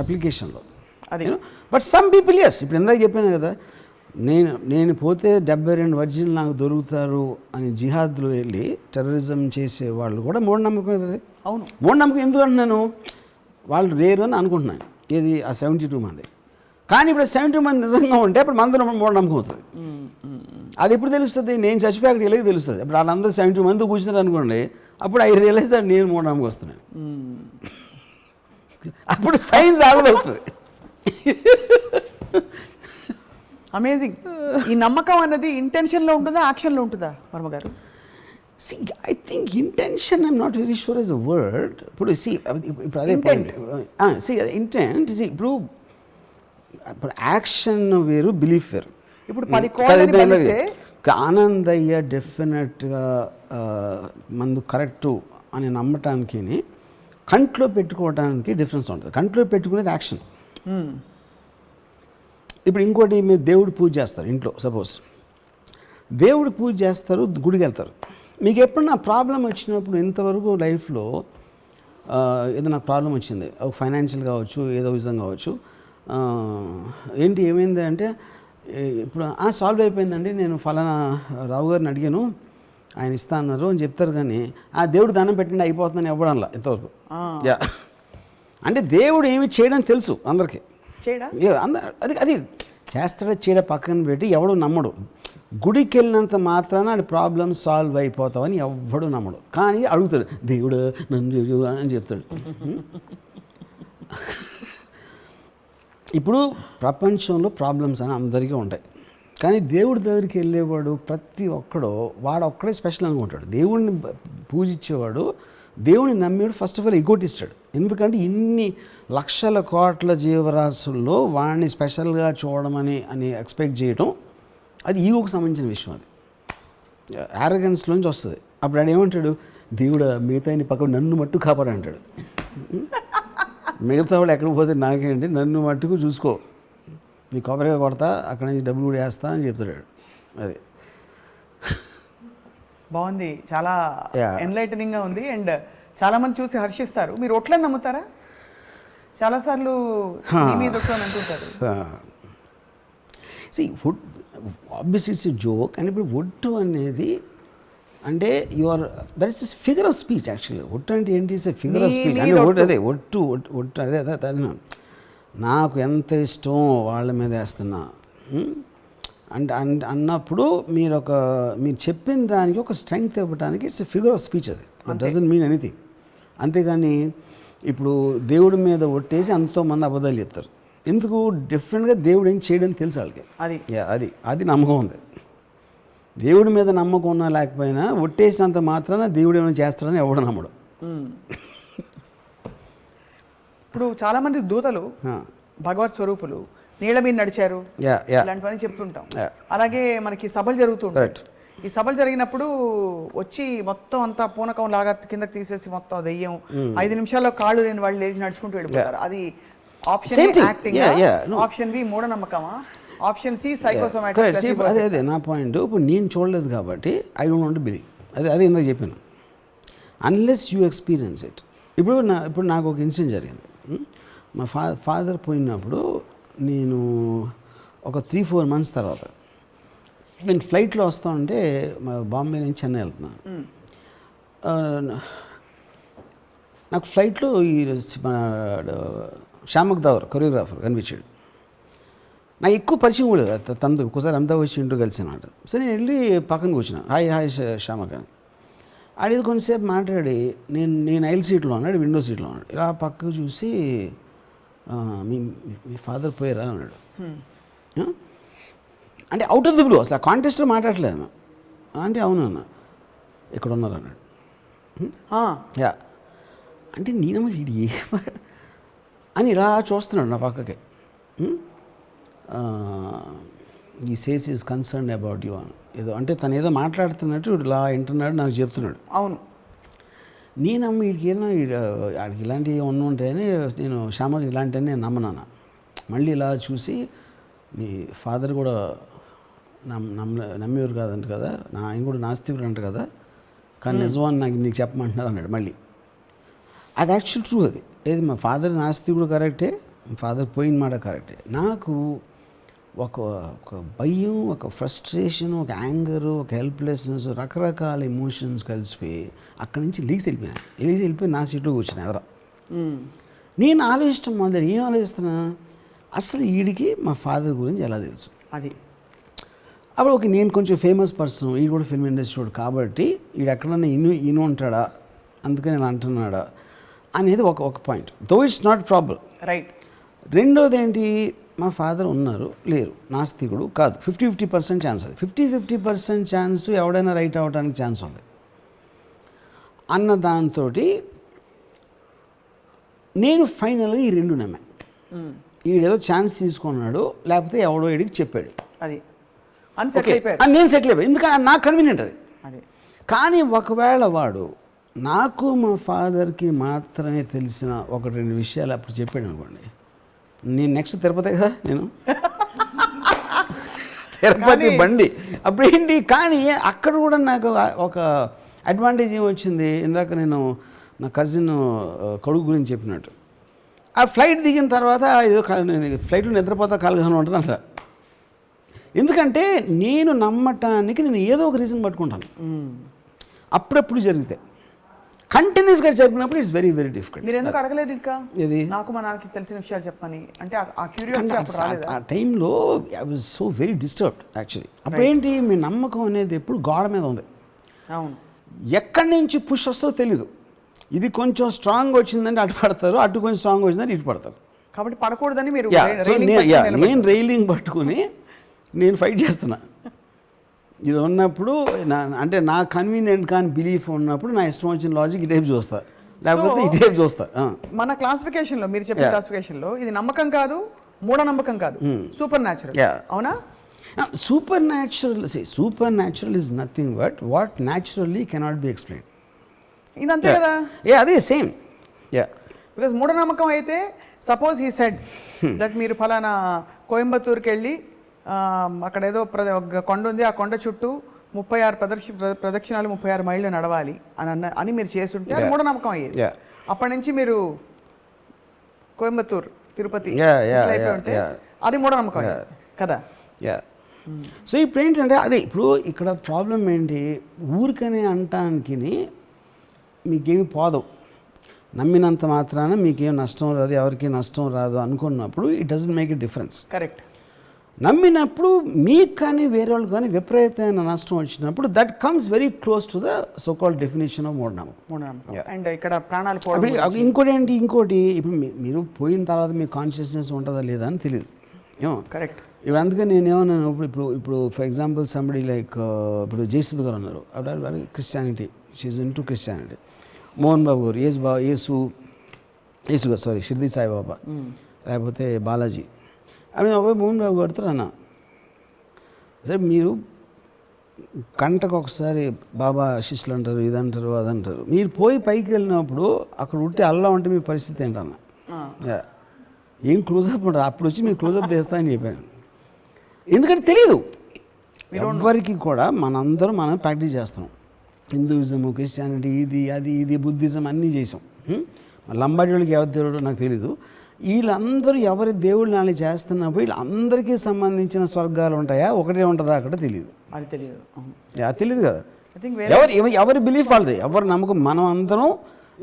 అప్లికేషన్లో. బట్ సమ్ పీపుల్ ఎస్, ఇప్పుడు ఇందాక చెప్పాను కదా, నేను పోతే 72 వర్జిన్లు నాకు దొరుకుతారు అని జిహాద్లో వెళ్ళి టెర్రరిజం చేసే వాళ్ళు కూడా మూఢనమ్మకం అవుతుంది. అవును, మూఢనమ్మకం ఎందుకు అంటున్నాను, వాళ్ళు రేరు అని అనుకుంటున్నాను. ఏది ఆ 72 మంది, కానీ ఇప్పుడు 72 మంది నిజంగా ఉంటే అప్పుడు మందిలో మూఢనమ్మకం అవుతుంది. అది ఎప్పుడు తెలుస్తుంది, నేను చచ్చిపోయాక వెళ్ళి తెలుస్తుంది. ఇప్పుడు వాళ్ళందరూ 72 మంది కూర్చున్నారు అనుకోండి, అప్పుడు ఐ రియలైజ్ దట్ నేను మూఢనమ్మకం వస్తున్నాను. అప్పుడు సైన్స్ ఆగదవుతుంది. అమేజింగ్. ఈ నమ్మకం అన్నది ఇంటెన్షన్లో ఉంటుందా, యాక్షన్లో ఉంటుందా వర్మ గారు? See, I think intention, I'm not very sure is a word. ఇప్పుడు see, ఇప్పుడు అదే Intent. see, intent, see, ఇప్పుడు యాక్షన్ వేరు, బిలీఫ్ వేరు. ఇప్పుడు 10 కోళ్ళని బలిస్తే ఆనందయ్య డెఫినెట్గా మందు కరెక్టు అని నమ్మటానికి కంట్లో పెట్టుకోవడానికి డిఫరెన్స్ ఉంటుంది. కంట్లో పెట్టుకునేది యాక్షన్. ఇప్పుడు ఇంకోటి, మీరు దేవుడు పూజ చేస్తారు ఇంట్లో, సపోజ్ దేవుడు పూజ చేస్తారు, గుడికి వెళ్తారు. మీకు ఎప్పుడన్నా ప్రాబ్లం వచ్చినప్పుడు ఇంతవరకు లైఫ్లో ఏదో నాకు ప్రాబ్లం వచ్చింది, ఒక ఫైనాన్షియల్ కావచ్చు, ఏదో విధంగా కావచ్చు, ఏంటి ఏమైంది అంటే ఇప్పుడు సాల్వ్ అయిపోయిందండి, నేను ఫలానా రావు గారిని అడిగాను, ఆయన ఇస్తా అన్నారు అని చెప్తారు. కానీ దేవుడు దానం పెట్టండి అయిపోతుందని ఇవ్వడంలా ఇంతవరకు. యా, అంటే దేవుడు ఏమి చేయడం తెలుసు అందరికీ. అది అది చేస్తాడో చేయడ పక్కన పెట్టి ఎవడు నమ్మడు. గుడికి వెళ్ళినంత మాత్రాన అది ప్రాబ్లమ్ సాల్వ్ అయిపోతావని ఎవడు నమ్మడు. కానీ అడుగుతాడు, దేవుడు నన్ను అని చెప్తాడు. ఇప్పుడు ప్రపంచంలో ప్రాబ్లమ్స్ అని అందరికీ ఉంటాయి, కానీ దేవుడి దగ్గరికి వెళ్ళేవాడు ప్రతి ఒక్కడో వాడు ఒక్కడే స్పెషల్ అనుకుంటాడు. దేవుడిని పూజించేవాడు, దేవుడిని నమ్మేవాడు ఫస్ట్ ఆఫ్ ఆల్ ఎగోటిస్తాడు. ఎందుకంటే ఇన్ని లక్షల కోట్ల జీవరాశుల్లో వాడిని స్పెషల్గా చూడమని ఎక్స్పెక్ట్ చేయటం, అది ఈగోకు సంబంధించిన విషయం. అది యారగెన్స్లోంచి వస్తుంది. అప్పుడు ఆడు ఏమంటాడు, దేవుడు మిగతా పక్కన నన్ను మట్టు కాపాడు అంటాడు. మిగతా వాళ్ళు ఎక్కడికి పోతే నాకేంటి, నన్ను మట్టుకు చూసుకో, నీ కొబ్బరిగా కొడతా, అక్కడి నుంచి డబ్బులు కూడా వేస్తా అని చెప్తాడు. అది బాగుంది, చాలా ఎన్లైటనింగ్గా ఉంది. అండ్ చాలామంది చూసి హర్షిస్తారు. మీరు ఒట్లని నమ్ముతారా? చాలాసార్లు మీద అంటుంటారు. Would obviously it's a joke. And ఇప్పుడు ఒట్టు అనేది అంటే your that is figure of speech. Actually ఒట్టు అంటే ఏంటి, it's a figure of speech. అంటే అదే ఒట్టు ఒట్టు అదే నాకు ఎంత ఇష్టం వాళ్ళ మీద వేస్తున్నా అంటే అన్నప్పుడు మీరు చెప్పిన దానికి ఒక స్ట్రెంగ్త్ ఇవ్వడానికి it's a figure of speech. అది దట్ డజంట్ మీన్ ఎనీథింగ్. అంతేగాని ఇప్పుడు దేవుడి మీద ఒట్టేసి ఎంతోమంది అబద్ధాలు చెప్తారు. ఎందుకు, డిఫరెంట్గా దేవుడు ఏం చేయడం తెలుసు వాళ్ళకి. అది నమ్మకం ఉంది. దేవుడి మీద నమ్మకం ఉన్నా లేకపోయినా ఒట్టేసినంత మాత్రాన దేవుడు ఏమైనా చేస్తాడని ఎవడు నమ్మడు. ఇప్పుడు చాలామంది దూతలు భగవత్ స్వరూపులు నీళ్ళ మీద నడిచారు ఇలాంటివన్నీ చెప్తుంటాం. అలాగే మనకి సభలు జరుగుతుంటాయి. ఈ సభలు జరిగినప్పుడు వచ్చి మొత్తం అంతా పూనకం లాగా కిందకి తీసేసి మొత్తం దెయ్యం 5 నిమిషాల్లో కాళ్ళు లేని వాళ్ళు లేచి నడుచుకుంటూ వెళ్ళిపోతారు. అది ఆప్షన్ యాక్టింగ్, ఆప్షన్ బి మూఢనమ్మకమా, ఆప్షన్ సి సైకోసోమాటిక్. అదే నా పాయింట్. ఇప్పుడు నేను చూడలేదు కాబట్టి I don't want to believe. అదే ఇందాక చెప్పాను, అన్లెస్ యూ ఎక్స్పీరియన్స్ ఇట్. ఇప్పుడు నాకు ఒక ఇన్సిడెంట్ జరిగింది. మా ఫాదర్ పోయినప్పుడు నేను ఒక 3-4 months తర్వాత నేను ఫ్లైట్లో వస్తా ఉంటే బాంబే నుంచి చెన్నై వెళ్తున్నాను. నాకు ఫ్లైట్లో ఈ శ్యామక్ దావర్ కొరియోగ్రాఫర్ కనిపించాడు. నాకు ఎక్కువ పరిచయం కూడా లేదు తనతో. ఒక్కసారి అంతా వచ్చి ఇంటూ కలిసినమాట. సరే నేను వెళ్ళి పక్కన కూర్చున్నా, హాయ్ శ్యామక్ అని. ఆడేది కొంతసేపు మాట్లాడి నేను ఐల్ సీట్లో ఉన్నాడు, విండో సీట్లో ఉన్నాడు. ఇలా పక్కకు చూసి మీ ఫాదర్ పోయారా అన్నాడు. అంటే అవుట్ ఆఫ్ ది బ్లూ, అసలు ఆ కాంటెస్ట్లో మాట్లాడలేదు. అంటే అవునన్నా, ఇక్కడ ఉన్నారు అన్నాడు. యా అంటే నేనమ్మ ఇది ఏ అని ఇలా చూస్తున్నాడు నా పక్కకి. ఈ says is concern about you అని ఏదో అంటే తను ఏదో మాట్లాడుతున్నట్టు ఇలా వింటున్నాడు, నాకు చెప్తున్నాడు. అవును, నేనమ్మ వీడికి ఆడికి ఇలాంటివి ఉంటాయని నేను శ్యామకి ఇలాంటివన్నీ నేను నమ్మనాను. మళ్ళీ ఇలా చూసి నీ ఫాదర్ కూడా నమ్మేవారు కాదంట కదా, ఆయన కూడా నాస్తికుడు అంట కదా, కానీ నిజమని నీకు చెప్పమంటున్నారు అన్నాడు. మళ్ళీ అది యాక్చువల్ ట్రూ. అది ఏది మా ఫాదర్ నాస్తికుడు కరెక్టే, మా ఫాదర్ పోయిన మాట కరెక్టే. నాకు ఒక భయం, ఒక ఫ్రస్ట్రేషన్, ఒక యాంగరు, ఒక హెల్ప్లెస్నెస్, రకరకాల ఎమోషన్స్ కలిసిపోయి అక్కడి నుంచి వెళ్ళిపోయి నా సీట్లో కూర్చున్నా ఎదర. నేను ఆలోచించడం మొదలు ఏం ఆలోచిస్తున్నా, అసలు వీడికి మా ఫాదర్ గురించి ఎలా తెలుసు. అది అప్పుడు నేను కొంచెం ఫేమస్ పర్సన్, వీడు కూడా ఫిల్మ్ ఇండస్ట్రీ కాబట్టి వీడు ఎక్కడన్నా ఇను ఉంటాడా, అందుకని ఇలా అంటున్నాడా అనేది ఒక point. Though it's not problem. Right. రెండోది ఏంటి, మా ఫాదర్ ఉన్నారు లేరు నాస్తికుడు కాదు 50-50% ఛాన్స్ అది 50-50% ఛాన్స్ ఎవడైనా రైట్ అవ్వడానికి ఛాన్స్ ఉంది అన్న దాంతో నేను ఫైనల్గా ఈ రెండు నమ్మా ఈడేదో ఛాన్స్ తీసుకున్నాడు లేకపోతే ఎవడో ఈడికి చెప్పాడు అది నేను సెటిల్ అయిపోయాను ఎందుకంటే నాకు కన్వీనియంట్ అది కానీ ఒకవేళ వాడు నాకు మా ఫాదర్కి మాత్రమే తెలిసిన 1-2 విషయాలు అప్పుడు చెప్పాడు అనుకోండి నేను నెక్స్ట్ తిరుపతి కదా నేను తిరుపతి బండి అప్పుడు ఏంటి కానీ అక్కడ కూడా నాకు ఒక అడ్వాంటేజ్ ఏమొచ్చింది ఇందాక నేను నా కజిన్ కొడుకు గురించి చెప్పినట్టు ఆ ఫ్లైట్ దిగిన తర్వాత ఏదో ఫ్లైట్లో నిద్రపోతా కాలుగానే ఉంటుంది అంటారు ఎందుకంటే నేను నమ్మటానికి నేను ఏదో ఒక రీజన్ పట్టుకుంటాను అప్పుడప్పుడు జరిగితే కంటిన్యూస్గా జరిగినప్పుడు ఇట్స్ వెరీ వెరీ డిఫికల్ట్. మీరు ఎందుకు అడగలేదు ఇంకా ఇది నాకు మా నాన్నకి తెలిసిన విషయాలు చెప్పని అంటే ఆ క్యూరియాసిటీ అప్పుడు రాలేదా? ఆ టైంలో I was so very disturbed actually. అప్పుడేంటి మీ నమ్మకం అనేది ఎప్పుడు గోడ మీద ఉంది. అవును, ఎక్కడి నుంచి పుష్ వస్తుందో తెలీదు. ఇది కొంచెం స్ట్రాంగ్ వచ్చిందంటే అటు పడతారు, అటు కొంచెం స్ట్రాంగ్ వచ్చిందంటే ఇటు పడతారు. కాబట్టి పడకూడదని మీరు నేను రైలింగ్ పట్టుకుని నేను ఫైట్ చేస్తున్నా. ఇది ఉన్నప్పుడు అంటే నా కన్వీనియంట్ కానీ బిలీఫ్ ఉన్నప్పుడు నా ఇష్టం వచ్చిన లాజిక్ ఈ టైప్ చూస్తా, లేకపోతే ఈ టైప్ చూస్తా. మన క్లాసిఫికేషన్లో మీరు చెప్పిన క్లాసిఫికేషన్లో ఇది నమ్మకం కాదు, మూఢనమ్మకం కాదు, సూపర్ న్యాచురల్. అవునా? Supernatural is nothing but what naturally cannot be explain. ఇదంతే కదా. అదే సేమ్. బికాస్ మూఢనమ్మకం అయితే సపోజ్ హీ సెడ్ దట్ మీరు ఫలానా కోయంబత్తూరుకి వెళ్ళి అక్కడ ఏదో కొండ ఉంది, ఆ కొండ చుట్టూ 36 ప్రదక్షిణాలు 36 మైళ్ళు నడవాలి అని మీరు చేస్తుంటే అది మూఢనమ్మకం అయ్యేది. అప్పటి నుంచి మీరు కోయంబత్తూరు తిరుపతి అయిపోయి ఉంటే అది మూఢనమ్మకం అయ్యేది కదా. సో ఇప్పుడు ఏంటంటే అదే ఇప్పుడు ఇక్కడ ప్రాబ్లం ఏంటి, ఊరికనే అంటానికి మీకేమి పోదవు, నమ్మినంత మాత్రాన మీకేం నష్టం రాదు, ఎవరికి నష్టం రాదు అనుకున్నప్పుడు it doesn't make a difference. Correct. నమ్మినప్పుడు మీకు కానీ వేరే వాళ్ళు కానీ విపరీతమైన నష్టం వచ్చినప్పుడు that comes very close to the so called definition of మూఢనమ్మకం. అండ్ ఇక్కడ ప్రాణాలు ఇంకోటి ఇప్పుడు మీరు పోయిన తర్వాత మీ కాన్షియస్నెస్ ఉంటుందా లేదా అని తెలియదు. ఏమో కరెక్ట్. ఇప్పుడు అందుకని నేనేమన్నాను, ఇప్పుడు ఫర్ ఎగ్జాంపుల్ సంబడి లైక్ ఇప్పుడు జయసుద్ గారు అన్నారు, అప్పుడు Christianity, she in to Christianity. Mohan Babu garu Yesu గారు సారీ షిర్దీ సాయిబాబా, లేకపోతే బాలాజీ. అవి అబ్బాయి మోహన్ బాబు గారితో అన్నా, సరే మీరు గంటకు ఒకసారి బాబా శిష్యులు అంటారు, ఇదంటారు అదంటారు, మీరు పోయి పైకి వెళ్ళినప్పుడు అక్కడ ఉంటే అల్లా ఉంటే మీ పరిస్థితి ఏంటన్నా, ఏం క్లోజప్ ఉంటుంది, అప్పుడు వచ్చి మీరు క్లోజప్ చేస్తా అని చెప్పాను. ఎందుకంటే తెలీదు ఎవరికి కూడా, మనం ప్రాక్టీస్ చేస్తున్నాం. హిందూయిజము, క్రిస్టియానిటీ, ఇది బుద్ధిజం అన్నీ చేసాం. లంబాడి వాళ్ళకి ఎవరి దేవుడో నాకు తెలీదు. వీళ్ళందరూ ఎవరి దేవుళ్ళు నాని చేస్తున్నప్పుడు వీళ్ళందరికీ సంబంధించిన స్వర్గాలు ఉంటాయా, ఒకటే ఉంటుందా అక్కడ తెలియదు. అది తెలియదు. తెలియదు కదా. ఎవరి బిలీఫ్ వాళ్ళది, ఎవరి నమ్మకం. మనం అందరం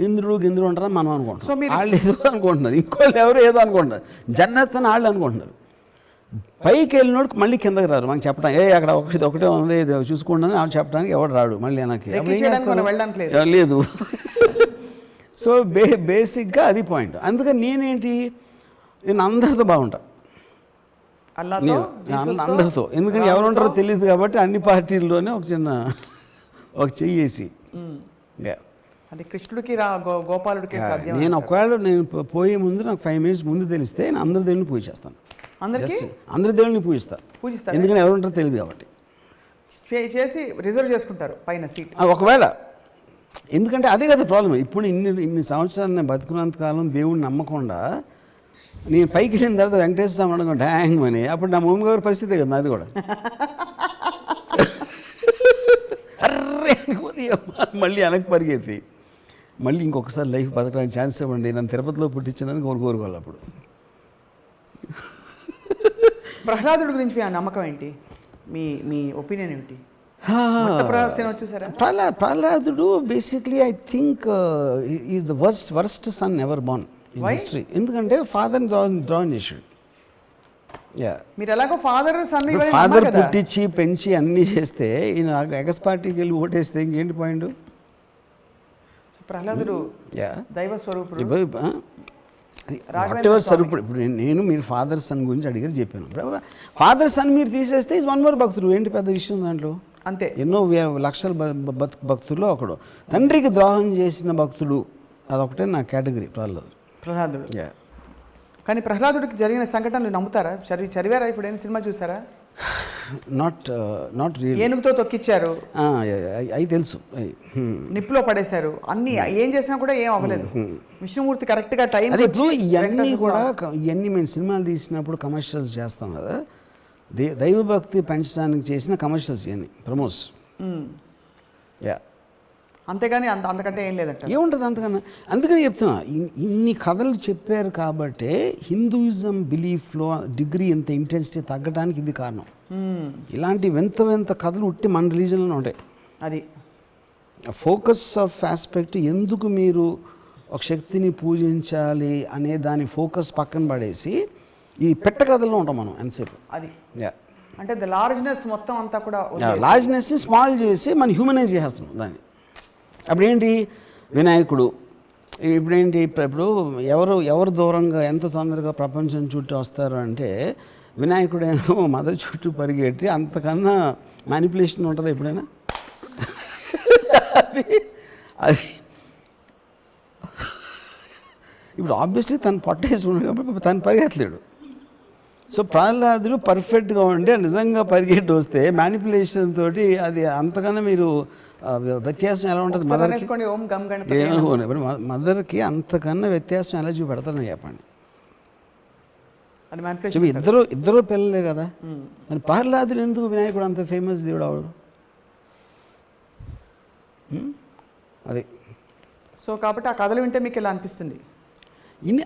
ఇంద్రుడు ఉంటారని మనం అనుకుంటాం, వాళ్ళు ఏదో అనుకుంటున్నారు, ఇంకోళ్ళు ఎవరు ఏదో అనుకుంటున్నారు, జన్నత్ అని వాళ్ళు అనుకుంటున్నారు. పైకి వెళ్ళినోడు మళ్ళీ కిందకి రారు మనకి చెప్పడానికి, అక్కడ ఒకటే ఉంది చూసుకుంటాను అని చెప్పడానికి ఎవడు రాడు మళ్ళీ వెనక్కి లేదు. సో బేసిక్గా అది పాయింట్. అందుకని నేనేంటి, నేను అందరితో బాగుంటా, అందరితో. ఎందుకంటే ఎవరు ఉంటారో తెలియదు కాబట్టి అన్ని పార్టీల్లోనే ఒక చెయ్యేసి అంటే కృష్ణుడికి గోపాలుడికి నేను ఒకవేళ నేను పోయే ముందు నాకు 5 minutes ముందు తెలిస్తే నేను అందరి దేవుడిని పూజ చేస్తాను. అందరి దేవుడిని పూజిస్తారు, ఎందుకంటే ఎవరు ఉంటారో తెలియదు కాబట్టి. చేసి రిజర్వ్ చేసుకుంటారు పైన సీట్ ఒకవేళ. ఎందుకంటే అదే కదా ప్రాబ్లం. ఇప్పుడు ఇన్ని సంవత్సరాలు నేను బతుకున్నంత కాలం దేవుడిని నమ్మకుండా నేను పైకి వెళ్ళిన తర్వాత వెంకటేశ్వర స్వామి అనగా డ్యాంగ్ అని, అప్పుడు నా మమ్మీ గారి పరిస్థితే కదా అది కూడా. అర్రే అనుకోని మళ్ళీ వెనక్కి పరిగెత్తి మళ్ళీ ఇంకొకసారి లైఫ్ బతకడానికి ఛాన్స్ ఇవ్వండి, నన్ను తిరుపతిలో పుట్టించడానికి కోరుకోవాలి. అప్పుడు ప్రహ్లాదుడి గురించి మీ నమ్మకం ఏంటి, మీ ఒపీనియన్ ఏంటి? ప్రహ్లాదుడు basically I think is the worst son ever born in history. ఎందుకంటే ఫాదర్ డ్రాన్ చేసాడు. మీరు ఎలాగో ఫాదర్ పుట్టించి పెంచి అన్నీ చేస్తే ఈయన ఎగస్ పార్టీకి వెళ్ళి ఓటేస్తే ఇంకేంటి పాయింట్? ప్రహ్లాదుడు దైవ స్వరూపుడు. What ever sir. ఇప్పుడు నేను మీరు ఫాదర్ సన్ గురించి అడిగారు చెప్పాను. ఫాదర్ సన్ మీరు తీసేస్తే ఈజ్ వన్ మోర్ భక్తుడు. ఏంటి పెద్ద విషయం దాంట్లో? అంతే. ఎన్నో లక్షల భక్తుల్లో ఒకడు. తండ్రికి ద్రోహం చేసిన భక్తుడు అదొకటే నా కేటగిరీ ప్రహ్లాదుడు. కానీ ప్రహ్లాదుడికి జరిగిన సంఘటనలు నమ్ముతారా? చదివారా? ఇప్పుడు ఏం సినిమా చూసారా? Not real. ఏనుగుతో తొక్కిచ్చారు, అవి తెలుసు. నిప్పులో పడేశారు, అన్ని ఏం చేసినా కూడా ఏం అవ్వలేదు. విష్ణుమూర్తి కరెక్ట్గా టైం. అదే ఇప్పుడు ఇవన్నీ కూడా ఇవన్నీ మేము సినిమాలు తీసినప్పుడు కమర్షియల్స్ చేస్తాం కదా, దైవభక్తి పెంచడానికి చేసిన కమర్షియల్స్ ఇవన్నీ ప్రమోస్. అంతేగాని అంతకంటే ఏం లేదంట. ఏముంటుంది అంతకన్నా? అందుకని చెప్తున్నా, ఇన్ని కథలు చెప్పారు కాబట్టే హిందూయిజం బిలీఫ్లో డిగ్రీ ఇంత ఇంటెన్సిటీ తగ్గడానికి ఇది కారణం. ఇలాంటి వింత కథలు ఉట్టి మన రిలీజన్లోనే ఉంటాయి. అది ఫోకస్ ఆఫ్ ఆస్పెక్ట్, ఎందుకు మీరు ఒక శక్తిని పూజించాలి అనే దాని ఫోకస్ పక్కన పడేసి ఈ పెట్ట కథల్లో ఉంటాం మనం ఎంతసేపు. అది అంటే ద లార్జ్నెస్ మొత్తం అంతా కూడా లార్జ్నెస్ని స్మాల్ చేసి మనం హ్యూమనైజ్ చేస్తున్నాం దాన్ని. అప్పుడేంటి వినాయకుడు, ఇప్పుడేంటి ఇప్పుడు ఎవరు దూరంగా ఎంత తొందరగా ప్రపంచం చుట్టూ వస్తారు అంటే వినాయకుడేమో మదర్ చుట్టూ పరిగెట్టి, అంతకన్నా మ్యానిపులేషన్ ఉంటుంది ఎప్పుడైనా? అది ఇప్పుడు ఆబ్వియస్లీ తను పొట్టేసి ఉన్నాడు కాబట్టి తను పరిగెత్తలేడు. సో ప్రహ్లాదుడు పర్ఫెక్ట్గా ఉండి నిజంగా పరిగెట్టి వస్తే మ్యానిపులేషన్ తోటి అది అంతకన్నా మీరు వ్యత్యాసం ఎలా ఉంటుంది? మదర్కి అంతకన్నా వ్యత్యాసం ఎలా చూపెడతారని చెప్పండి. ఇద్దరు పిల్లలే కదా. మరి ప్రహ్లాదుడు ఎందుకు వినాయకుడు అంత ఫేమస్ దేవుడు అవడు? అది. సో కాబట్టి ఆ కథలు వింటే మీకు ఎలా అనిపిస్తుంది?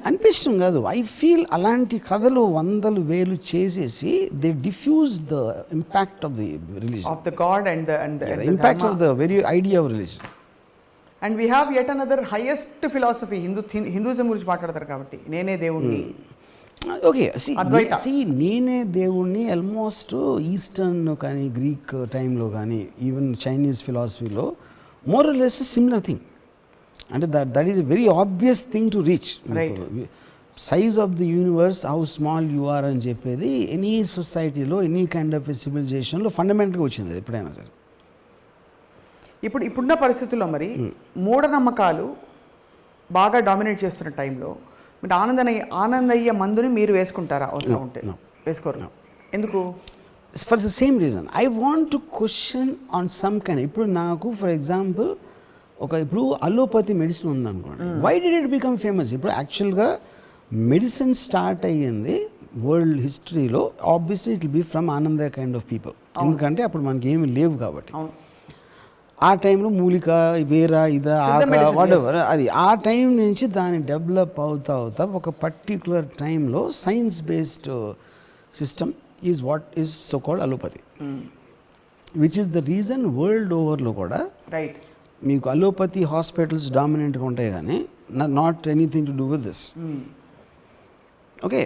అనిపించడం కాదు, ఐ ఫీల్ అలాంటి కథలు 100,000 చేసేసి they diffuse the impact of the religion, of the god and the impact of the very idea of religion. And we have yet another highest philosophy. Hinduism గురించి మాట్లాడతారు కాబట్టి నేనే దేవుణ్ణి. ఓకే, నేనే దేవుణ్ణి ఆల్మోస్ట్ ఈస్టర్న్ కానీ గ్రీక్ టైంలో కానీ ఈవెన్ చైనీస్ ఫిలాసఫీలో more or less similar thing. అంటే that is a very obvious thing to reach. Size of the universe, how small you are అని చెప్పేది ఎనీ సొసైటీలో, ఎనీ కైండ్ ఆఫ్ సివిలైజేషన్లో ఫండమెంటల్గా వచ్చింది ఎప్పుడైనా సరే. ఇప్పుడున్న పరిస్థితుల్లో మరి మూఢనమ్మకాలు బాగా డామినేట్ చేస్తున్న టైంలో మీరు ఆనందయ్య మందుని మీరు వేసుకుంటారా? అవసరం ఉంటే వేసుకోరు. ఎందుకు? For the same reason, I want to question on some kind. ఇప్పుడు నాకు ఫర్ ఎగ్జాంపుల్ ఇప్పుడు అలోపతి మెడిసిన్ ఉందనుకోండి, why did it become famous? ఇప్పుడు యాక్చువల్గా మెడిసిన్ స్టార్ట్ అయ్యింది వరల్డ్ హిస్టరీలో, obviously it will be from Anandaiah kind of people. ఎందుకంటే అప్పుడు మనకి ఏమి లేవు కాబట్టి. ఆ టైంలో మూలిక, వేర, ఇదా, ఆక, వాటెవర్, అది ఆ టైం నుంచి దాన్ని డెవలప్ అవుతా ఒక పర్టికులర్ టైంలో science based system is what is so called allopathy, which is the reason world ఓవర్లో కూడా రైట్ మీకు అలోపతి హాస్పిటల్స్ డామినెంట్గా ఉంటాయి కానీ not anything to do with this. Okay,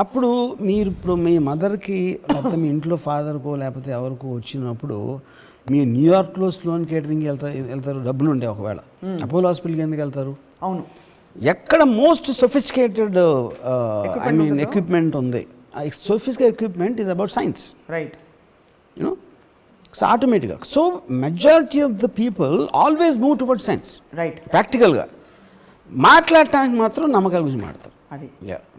అప్పుడు మీరు ఇప్పుడు మీ మదర్కి లేకపోతే మీ ఇంట్లో ఫాదర్కో లేకపోతే ఎవరికో వచ్చినప్పుడు మీరు న్యూయార్క్లో స్లోన్ కేటరింగ్కి వెళ్తారు, డబ్బులు ఉంటాయి. ఒకవేళ అపోలో హాస్పిటల్కి ఎందుకు వెళ్తారు? అవును, ఎక్కడ most sophisticated I mean equipment ఉంది. Sophisticated equipment is about science, right? You know, so ఆటోమేటిక్గా. So majority of the people always move toward science, right? ప్రాక్టికల్గా మాట్లాడటానికి మాత్రం నమ్మకాల గురించి మాట్లాడతారు. అది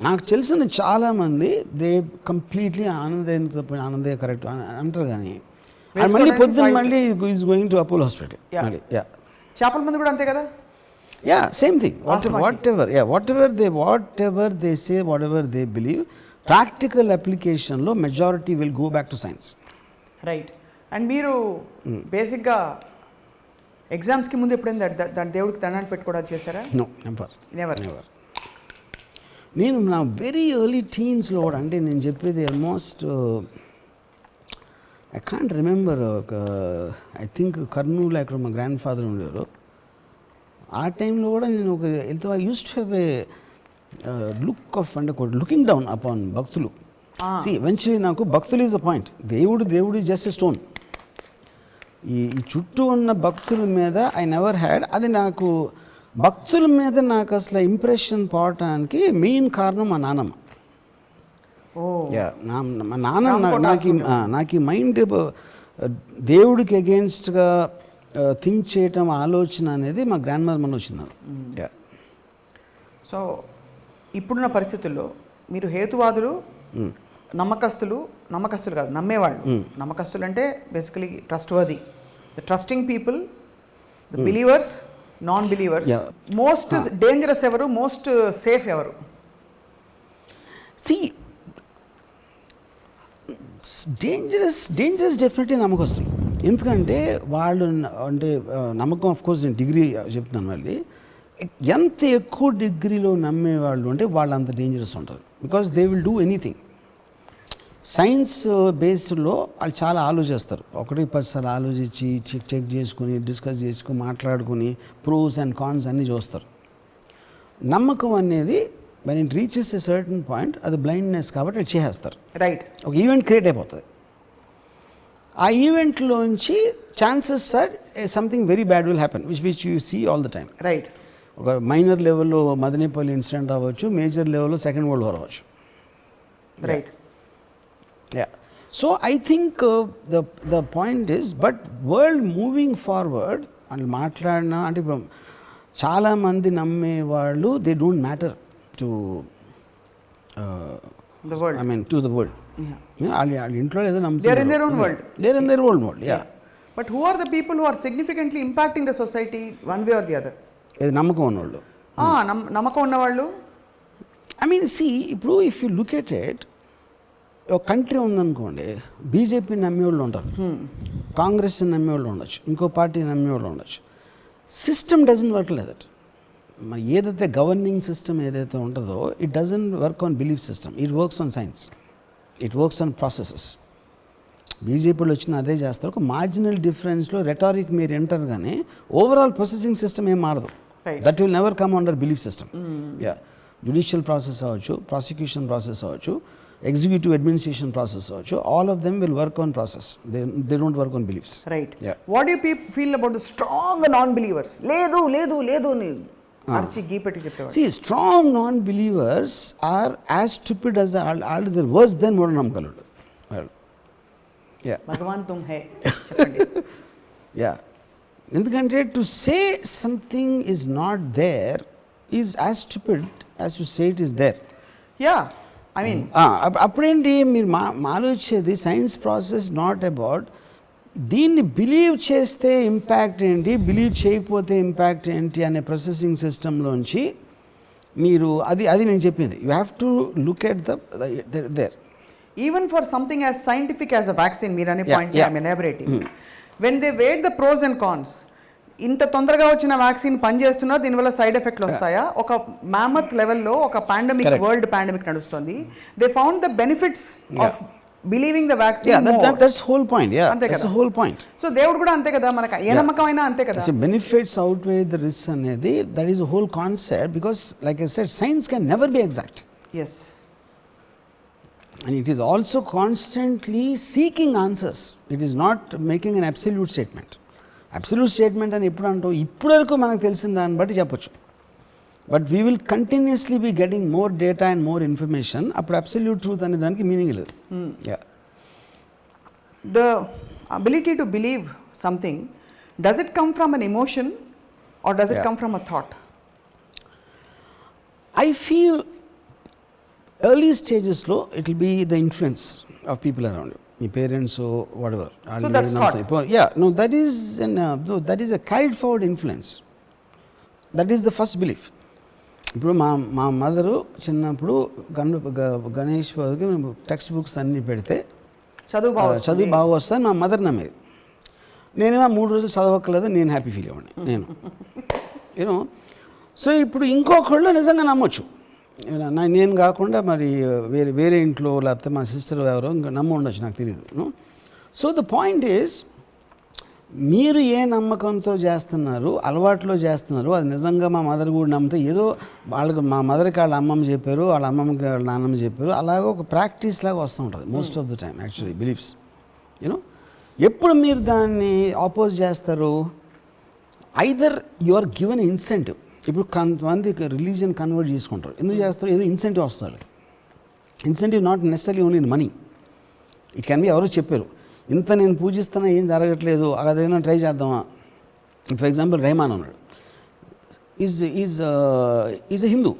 నాకు తెలిసిన చాలామంది దే కంప్లీట్లీ ఆనందయ్య కరెక్ట్ అంటారు, కానీ మళ్ళీ పొద్దున్న మళ్ళీ is going to Apollo hospital. చేపల మంది కూడా అంతే కదా. Same thing. Whatever they say, whatever they believe, practical అప్లికేషన్లో majority will go back to science, right? And మీరు బేసిక్గా ఎగ్జామ్స్కి ముందు ఎప్పుడైనా దాని దేవుడికి దండాలు పెట్టుకోవడం చేశారా? No, never. నేను నా వెరీ ఎర్లీ టీన్స్లో కూడా, అంటే నేను చెప్పేది almost I can't remember, I think Kurnool అక్కడ మా గ్రాండ్ ఫాదర్ ఉండేవారు. ఆ టైంలో కూడా నేను I use to have a look of, అంటే లుకింగ్ డౌన్ అపాన్ భక్తులు. ఈవెన్చువలీ నాకు భక్తులు ఈజ్ అ పాయింట్, దేవుడు ఈజ్ జస్ట్ ఎ స్టోన్. ఈ చుట్టూ ఉన్న భక్తుల మీద ఐ నెవర్ హ్యాడ్, అది నాకు భక్తుల మీద నాకు అసలు ఇంప్రెషన్ పోవటానికి మెయిన్ కారణం మా నాన్నమ్మ. మా నాన్న నాకు ఈ మైండ్ దేవుడికి అగేన్స్ట్గా థింక్ చేయటం ఆలోచన అనేది మా గ్రాండ్ మదర్ మన వచ్చింది. సో ఇప్పుడున్న పరిస్థితుల్లో మీరు హేతువాదులు, నమ్మకస్తులు కాదు, నమ్మేవాళ్ళు. నమ్మకస్తులు అంటే basically trustworthy, the trusting people, the believers, non believers. Most dangerous ఎవరు, మోస్ట్ సేఫ్ ఎవరు? సి డేంజరస్ డెఫినెట్లీ నమ్మకస్తులు. ఎందుకంటే వాళ్ళు అంటే నమ్మకం ఆఫ్ కోర్స్ నేను డిగ్రీ చెప్తున్నాను మళ్ళీ, ఎంత ఎక్కువ డిగ్రీలో నమ్మేవాళ్ళు అంటే వాళ్ళు అంత డేంజరస్ ఉంటారు. Because they will do anything. Science బేస్డ్లో వాళ్ళు చాలా ఆలోచిస్తారు, 1-10 సార్లు ఆలోచించి చెక్ చేసుకుని డిస్కస్ చేసుకుని మాట్లాడుకుని ప్రోస్ అండ్ కాన్స్ అన్నీ చూస్తారు. నమ్మకం అనేది when it reaches a certain point అది బ్లైండ్నెస్ కాబట్టి అది చేసేస్తారు. రైట్. ఒక ఈవెంట్ క్రియేట్ అయిపోతుంది. ఆ ఈవెంట్లోంచి chances are something very bad will happen which you see all the time. Right. ఒక మైనర్ లెవెల్లో మదనపల్లి ఇన్సిడెంట్ అవ్వచ్చు, మేజర్ లెవెల్లో సెకండ్ వరల్డ్ వార్ అవ్వచ్చు. Right. Yeah. So I think the point is but world moving forward అని మాట్లాడినా అంటే ఇప్పుడు చాలామంది నమ్మేవాళ్ళు they don't matter to the world. I mean to the world. వాళ్ళ ఇంట్లో ఏదో నమ్ముతారు. They are in their own world. They are in their own world. Yeah. But who are the people who are significantly impacting the society one way or the other? ఏది నమ్మకం ఉన్నవాళ్ళు. నమ్మకం ఉన్నవాళ్ళు. I mean see ఇప్పుడు if you look at it, ఒక country ఉందనుకోండి, BJP నమ్మేవాళ్ళు ఉంటారు, కాంగ్రెస్ నమ్మేవాళ్ళు ఉండొచ్చు, ఇంకో పార్టీ నమ్మేవాళ్ళు ఉండొచ్చు. System doesn't work like that. మరి ఏదైతే గవర్నింగ్ సిస్టమ్ ఏదైతే ఉంటుందో it doesn't work on belief system, it works on science, it works on processes. బీజేపీలో వచ్చిన అదే చేస్తారు. ఒక మార్జినల్ డిఫరెన్స్లో రెటారిక్ మీరు ఎంటర్ కానీ ఓవరాల్ ప్రాసెసింగ్ సిస్టమ్ ఏం మారదు. That will never come under belief system. Yeah. Judicial process అవ్వచ్చు, ప్రాసిక్యూషన్ ప్రాసెస్ అవ్వచ్చు, ఎగ్జిక్యూటివ్ అడ్మినిస్ట్రేషన్ ప్రాసెస్ అవ్వచ్చు, all of them will work on process. They don't work on beliefs. Right. What you feel about the strong non believers? లేదు లేదు లేదు See, strong non-believers are as stupid as all they're worse than Mudanammakalu. Yeah. Bhagwan tum hai. Cheppandi. Yeah. Endukante to say something is not there is as stupid as to say it is there. Yeah. I mean. అప్పుడేంటి మీరు ఆలోచించేది science process not about దీన్ని believe చేస్తే impact ఏంటి, believe చేయకపోతే impact ఏంటి అనే processing సిస్టంలోంచి మీరు అది నేను చెప్పింది. You have to look at there. Even for something as scientific as a vaccine, మీరు అనే point I'm elaborating. When they weigh the pros and cons, ఇంత తొందరగా వచ్చిన వ్యాక్సిన్ పనిచేస్తున్నా దీనివల్ల సైడ్ ఎఫెక్ట్లు వస్తాయా? ఒక మ్యామత్ లెవెల్లో ఒక పాండమిక్, వరల్డ్ పాండమిక్ నడుస్తుంది. They found the benefits of believing the vaccine. that's whole point. Yeah, that's the whole point. So దేవుడు కూడా అంతే కదా, మనకు ఏ నమ్మకమైనా అంతే కదా. So benefits outweigh the risks అనేది, that is a whole concept, because like I said, science can never be exact. Yes. And it is also constantly seeking answers. It is not making an absolute statement. Absolute statement అని ఎప్పుడు అంటావు, ఇప్పుడు వరకు మనకు తెలిసిన దాన్ని బట్టి చెప్పొచ్చు. But we will continuously be getting more data and more information. అప్పుడు అబ్సల్యూట్ ట్రూత్ అనే దానికి మీనింగ్ లేదు. The ability to believe something, does it come from an emotion or does it come from a thought? I feel early స్టేజెస్లో it will be the influence of people around you, మీ parents whatever. So that's thought. Yeah, no, that is a carried forward influence. That is the first belief. ఇప్పుడు మా mother చిన్నప్పుడు గణేష్ బాబుకి మేము text books అన్నీ పెడితే చదువు బాగా వస్తాను మా మదర్ నమ్మేది. నేనేమో 3 రోజులు చదవక్కర్లేదు, నేను హ్యాపీ ఫీల్ అవ్వండి నేను. సో ఇప్పుడు ఇంకొకళ్ళు నిజంగా నమ్మొచ్చు, నేను కాకుండా మరి వేరే ఇంట్లో లేకపోతే మా సిస్టర్ ఎవరో ఇంకా నమ్మ ఉండొచ్చు, నాకు తెలియదు. సో ద పాయింట్ ఈజ్, మీరు ఏ నమ్మకంతో చేస్తున్నారు, అలవాట్లో చేస్తున్నారు, అది నిజంగా మా మదర్ కూడా నమ్మితే ఏదో వాళ్ళకి మా మదర్కి వాళ్ళ అమ్మమ్మ చెప్పారు, వాళ్ళ అమ్మమ్మకి వాళ్ళ నాన్నమ్మ చెప్పారు, అలాగే ఒక ప్రాక్టీస్ లాగా వస్తూ ఉంటుంది most of the time actually beliefs. You know, ఎప్పుడు మీరు దాన్ని ఆపోజ్ చేస్తారు, either you are given incentive. ఇప్పుడు కొంతమంది రిలీజియన్ కన్వర్ట్ చేసుకుంటారు. ఎందుకు చేస్తారు? ఏదో ఇన్సెంటివ్ వస్తుంది. Incentive not necessary only in money. It can be ఎవరో చెప్పారు, ఇంత నేను పూజిస్తున్నా ఏం జరగట్లేదు, అదేమైనా ట్రై చేద్దామా. ఫర్ ఎగ్జాంపుల్ రెహమాన్ ఉన్నాడు, ఈజ్ ఎ హిందూ.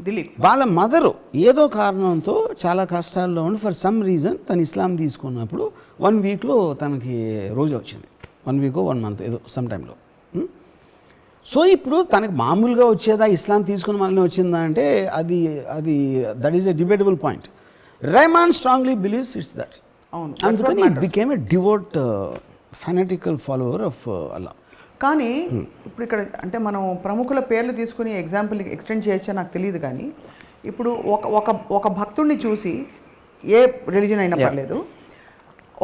దిలీప్ వాళ్ళ మదరు ఏదో కారణంతో చాలా కష్టాల్లో ఉండి ఫర్ సమ్ రీజన్ తను ఇస్లాం తీసుకున్నప్పుడు 1 వీక్లో తనకి రోజు వచ్చింది. 1 వీక్ 1 మంత్ ఏదో సమ్ టైంలో. సో ఇప్పుడు తనకి మామూలుగా వచ్చేదా, ఇస్లాం తీసుకున్న మళ్ళీ వచ్చిందా అంటే అది అది that is a debatable point. Rehman strongly believes it's that. అందుకని it became a devout fanatical follower of Allah. కానీ ఇప్పుడు ఇక్కడ అంటే మనం ప్రముఖుల పేర్లు తీసుకుని ఎగ్జాంపుల్ ఎక్స్టెండ్ చేయొచ్చా నాకు తెలియదు. కానీ ఇప్పుడు ఒక భక్తుడిని చూసి, ఏ రిలీజన్ అయినా పర్లేదు,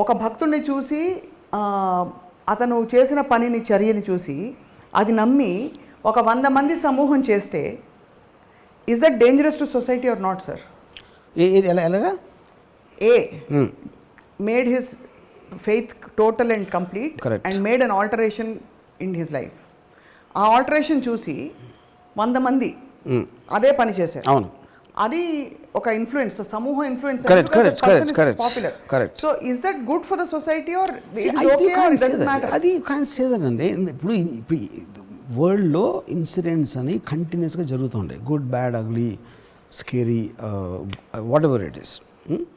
ఒక భక్తుడిని చూసి అతను చేసిన పనిని, చర్యని చూసి అది నమ్మి ఒక 100 మంది సమూహం చేస్తే is that dangerous to society or not sir? ఎలాగా? He made his faith total and complete and made an alteration in his life. ఆ ఆల్టరేషన్ చూసి 100 మంది అదే పని చేశారు. అవును, అది ఒక ఇన్ఫ్లుయెన్స్, సమూహ influence. Popular. So is that good for the society or అది కాన్ సే దట్ అండి. ఇప్పుడు వరల్డ్లో ఇన్సిడెంట్స్ అని కంటిన్యూస్గా జరుగుతుంటాయి, good, bad, ugly, scary, what ever it is.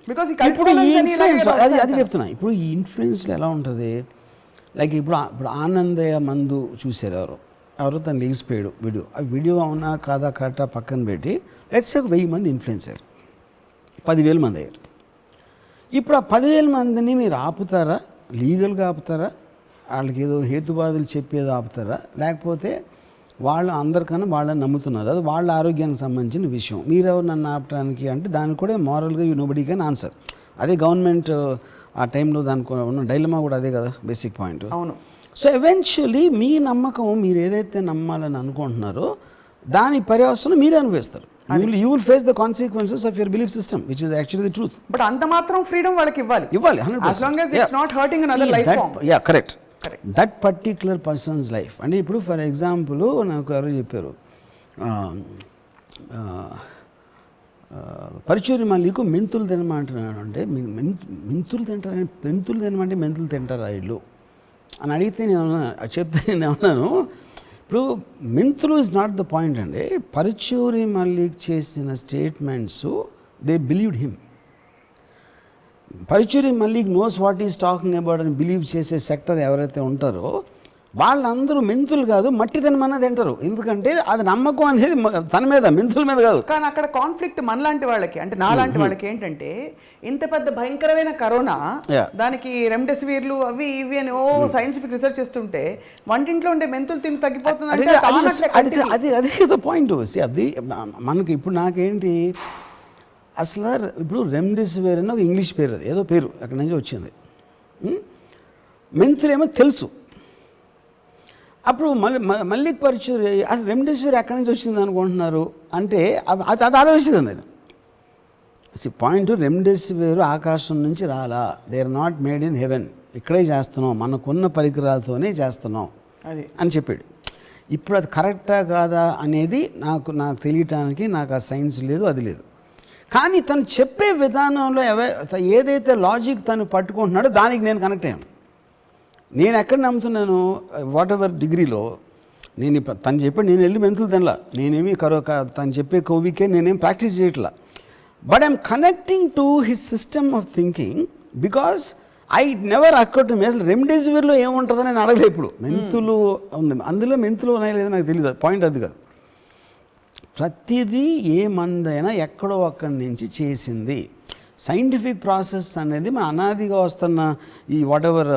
ఇప్పుడు అది చెప్తున్నా. ఇప్పుడు ఈ ఇన్ఫ్లుయెన్స్లో ఎలా ఉంటుంది, లైక్ ఇప్పుడు ఆనందయ్య మందు చూశారు ఎవరో తను లేచిపోయాడు వీడియో. ఆ వీడియో అవునా కాదా కరెక్టా పక్కన పెట్టి లెట్స్ సే 1000 మంది ఇన్ఫ్లుయెన్స్ అయ్యారు, 10,000 మంది అయ్యారు. ఇప్పుడు ఆ 10,000 మందిని మీరు ఆపుతారా? లీగల్గా ఆపుతారా? వాళ్ళకి ఏదో హేతువాదులు చెప్పేది ఆపుతారా? లేకపోతే వాళ్ళు అందరికన్నా వాళ్ళని నమ్ముతున్నారు, అది వాళ్ళ ఆరోగ్యానికి సంబంధించిన విషయం, మీరెవరు నన్ను ఆపడానికి అంటే దానికి కూడా మారల్గా నోబడీ కెన్ ఆన్సర్. అదే గవర్నమెంట్ ఆ టైంలో దానికి ఉన్న డైలమా కూడా అదే కదా బేసిక్ పాయింట్. అవును. సో ఎవెన్చువలీ మీ నమ్మకం, మీరు ఏదైతే నమ్మాలని అనుకుంటున్నారో దాని పర్యవసనం మీరే అనుభవిస్తారు. You will face the consequences of your belief system which is actually the truth. But అంత మాత్రం ఫ్రీడమ్ వాళ్ళకి ఇవ్వాలి 100%. as long as it's not hurting another life form. Yeah, correct. That particular persons life. అంటే ఇప్పుడు for example నాకు ఎవరో చెప్పారు, పరుచూరి మల్లికు మెంతులు తినమంటున్నాడు. అంటే మెంతులు తినమంటే మెంతులు తింటారా వీళ్ళు అని అడిగితే నేను అన్నాను ఇప్పుడు మెంతులు ఇస్ నాట్ ద పాయింట్ అండి. పరుచూరి మల్లిక్ చేసిన statements they believed him. Paruchuri Mallik knows what is talking about అని బిలీవ్ చేసే సెక్టర్ ఎవరైతే ఉంటారో వాళ్ళందరూ మెంతులు కాదు మట్టి తినమన్నా తింటారు. ఎందుకంటే అది నమ్మకం అనేది తన మీద, మెంతుల మీద కాదు. కానీ అక్కడ కాన్ఫ్లిక్ట్ మనలాంటి వాళ్ళకి, అంటే నాలాంటి వాళ్ళకి ఏంటంటే, ఇంత పెద్ద భయంకరమైన కరోనా, దానికి రెమ్డెసివిర్లు అవి ఇవి అని సైంటిఫిక్ రీసెర్చ్ చేస్తుంటే వంటింట్లో ఉండే మెంతులు తిని తగ్గిపోతుంది. అదే పాయింట్. అది మనకి ఇప్పుడు నాకేంటి అసలు ఇప్పుడు రెమ్డెసివిర్ అని ఒక ఇంగ్లీష్ పేరు, అది ఏదో పేరు అక్కడి నుంచి వచ్చింది. మెంతులేమో తెలుసు. అప్పుడు మళ్ళీ పరుచూరి అసలు రెమ్డెసివిర్ ఎక్కడి నుంచి వచ్చింది అనుకుంటున్నారు అంటే అది ఆలోచించింది నేను. పాయింట్, రెమ్డెసివిర్ ఆకాశం నుంచి రాలా, they are not made in heaven, ఇక్కడే చేస్తున్నాం, మనకున్న పరికరాలతోనే చేస్తున్నాం అని చెప్పాడు. ఇప్పుడు అది కరెక్టా కాదా అనేది నాకు తెలియటానికి నాకు ఆ సైన్స్ లేదు, అది లేదు. కానీ తను చెప్పే విధానంలో ఏదైతే లాజిక్ తను పట్టుకుంటున్నాడో దానికి నేను కనెక్ట్ అయ్యాను. నేను ఎక్కడ నమ్ముతున్నాను, వాట్ ఎవర్ డిగ్రీలో నేను తను చెప్పాడు, నేను వెళ్ళి మెంతులు తినలా, నేనేమి తను చెప్పే కోవికే నేనేం ప్రాక్టీస్ చేయట్లా. But I'm connecting to his system of thinking because I never occur to me. అసలు రెమ్డెసివిర్లో ఏముంటుందని నేను అడగలేదు. ఇప్పుడు మెంతులు ఉంది, అందులో మెంతులు ఉన్నాయో లేదో నాకు తెలియదు, పాయింట్ అది కాదు. ప్రతిదీ ఏ మందైనా ఎక్కడో అక్కడి నుంచి చేసింది. సైంటిఫిక్ ప్రాసెస్ అనేది మన అనాదిగా వస్తున్న ఈ వాట్ ఎవర్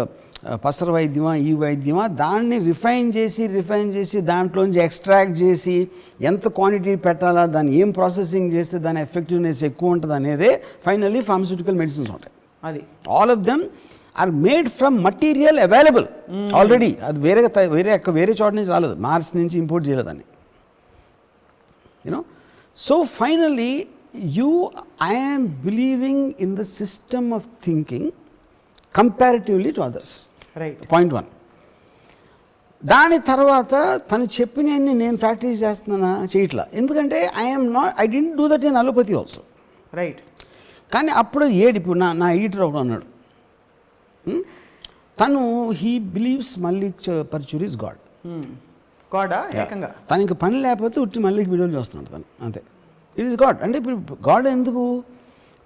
పసర వైద్యమా ఈ వైద్యమా దాన్ని రిఫైన్ చేసి దాంట్లోంచి ఎక్స్ట్రాక్ట్ చేసి ఎంత క్వాంటిటీ పెట్టాలా, దాన్ని ఏం ప్రాసెసింగ్ చేస్తే దాని ఎఫెక్టివ్నెస్ ఎక్కువ ఉంటుంది అనేదే ఫైనల్లీ ఫార్మస్యూటికల్ మెడిసిన్స్ ఉంటాయి. అది all of them are made from material available already. అది వేరే చోట నుంచి రాలేదు, మార్స్ నుంచి ఇంపోర్ట్ చేయలేదని. So finally I am believing in the system of thinking comparatively to others. Right. Point 1. దాని తర్వాత తను చెప్పినవన్నీ నేను ప్రాక్టీస్ చేస్తున్నానా చేయట్లా, ఎందుకంటే I didn't do that in allopathy also. Right. కానీ అప్పుడు ఇప్పుడు నా ఈటర్ ఒకడు అన్నాడు, తను he believes Mallik Parchure is god. గాడా ఏకంగా తనకి పని లేకపోతే ఉట్టి మల్లిక్ వీడియోలు చూస్తున్నాడు తను, అంతే. It is God. అంటే ఇప్పుడు గాడ్ ఎందుకు,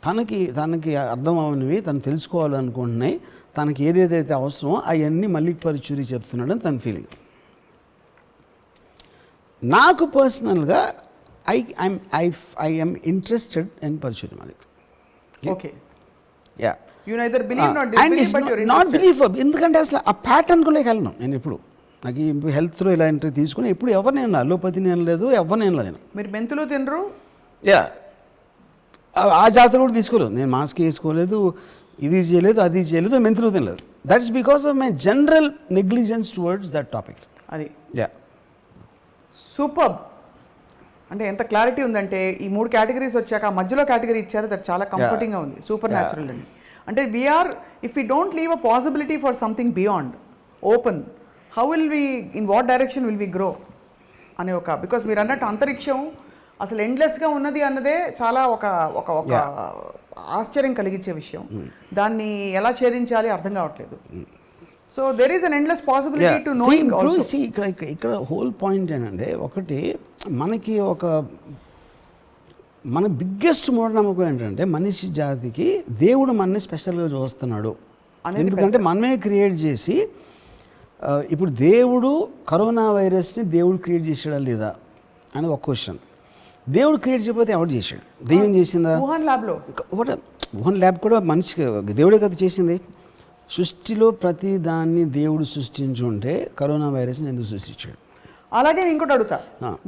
తనకి అర్థం అవనివి తను తెలుసుకోవాలనుకుంటున్నాయి, తనకి ఏదేదైతే అవసరమో అవన్నీ మల్లిక్ పర్చూరి చెప్తున్నాడని తన ఫీలింగ్. నాకు పర్సనల్గా I M interested in Paruchuri Mallik. Okay. Yeah. You neither believe nor disbelieve, but you're interested. Not believe, ఎందుకంటే అసలు ఆ ప్యాటర్న్ కూడా వెళ్ళను నేను ఎప్పుడు. నాకు ఈ హెల్త్లో ఇలాంటివి తీసుకుని ఎప్పుడు ఎవరు నేను అలోపతిని అనలేదు, ఎవరిని అనలేదు. మీరు మెంతులు తినరు? యా. ఆ జాతర కూడా తీసుకోలేదు నేను, మాస్క్ వేసుకోలేదు, ఇది చేయలేదు, అది చేయలేదు, మెంతులు తినలేదు. That's because of my general negligence towards that topic. అది. యా. సూపర్. అంటే ఎంత క్లారిటీ ఉందంటే ఈ 3 కేటగిరీస్ వచ్చాక ఆ మధ్యలో కేటగిరీ ఇచ్చారు, దట్ చాలా కంఫర్టింగ్గా ఉంది. సూపర్ న్యాచురల్ అండి. అంటే we are if we don't leave a possibility for something beyond open, how will we, in what direction will we grow అనే ఒక, బికాస్ మీరు అన్నట్టు అంతరిక్షం అసలు ఎండ్లెస్గా ఉన్నది అన్నదే చాలా ఒక ఒక ఒక ఆశ్చర్యం కలిగించే విషయం. దాన్ని ఎలా ఛేదించాలి అర్థం కావట్లేదు. So there is an endless possibility to knowing also. ఇక్కడ హోల్ పాయింట్ ఏంటంటే, ఒకటి మనకి మన బిగ్గెస్ట్ మూఢనమ్మకం ఏంటంటే మనిషి జాతికి దేవుడు మనని స్పెషల్గా చూస్తున్నాడు. ఎందుకంటే మనమే క్రియేట్ చేసి, ఇప్పుడు దేవుడు కరోనా వైరస్ని దేవుడు క్రియేట్ చేసాడా లేదా అని ఒక క్వశ్చన్. దేవుడు క్రియేట్ చేయకపోతే ఎవరు చేశాడు? దెయ్యం చేసిందా? వుహాన్ ల్యాబ్లో. వుహాన్ ల్యాబ్ కూడా మనిషికి దేవుడే కదా చేసింది. సృష్టిలో ప్రతి దాన్ని దేవుడు సృష్టించుంటే కరోనా వైరస్ని ఎందుకు సృష్టించాడు? అలాగే ఇంకోటి అడుగుతా,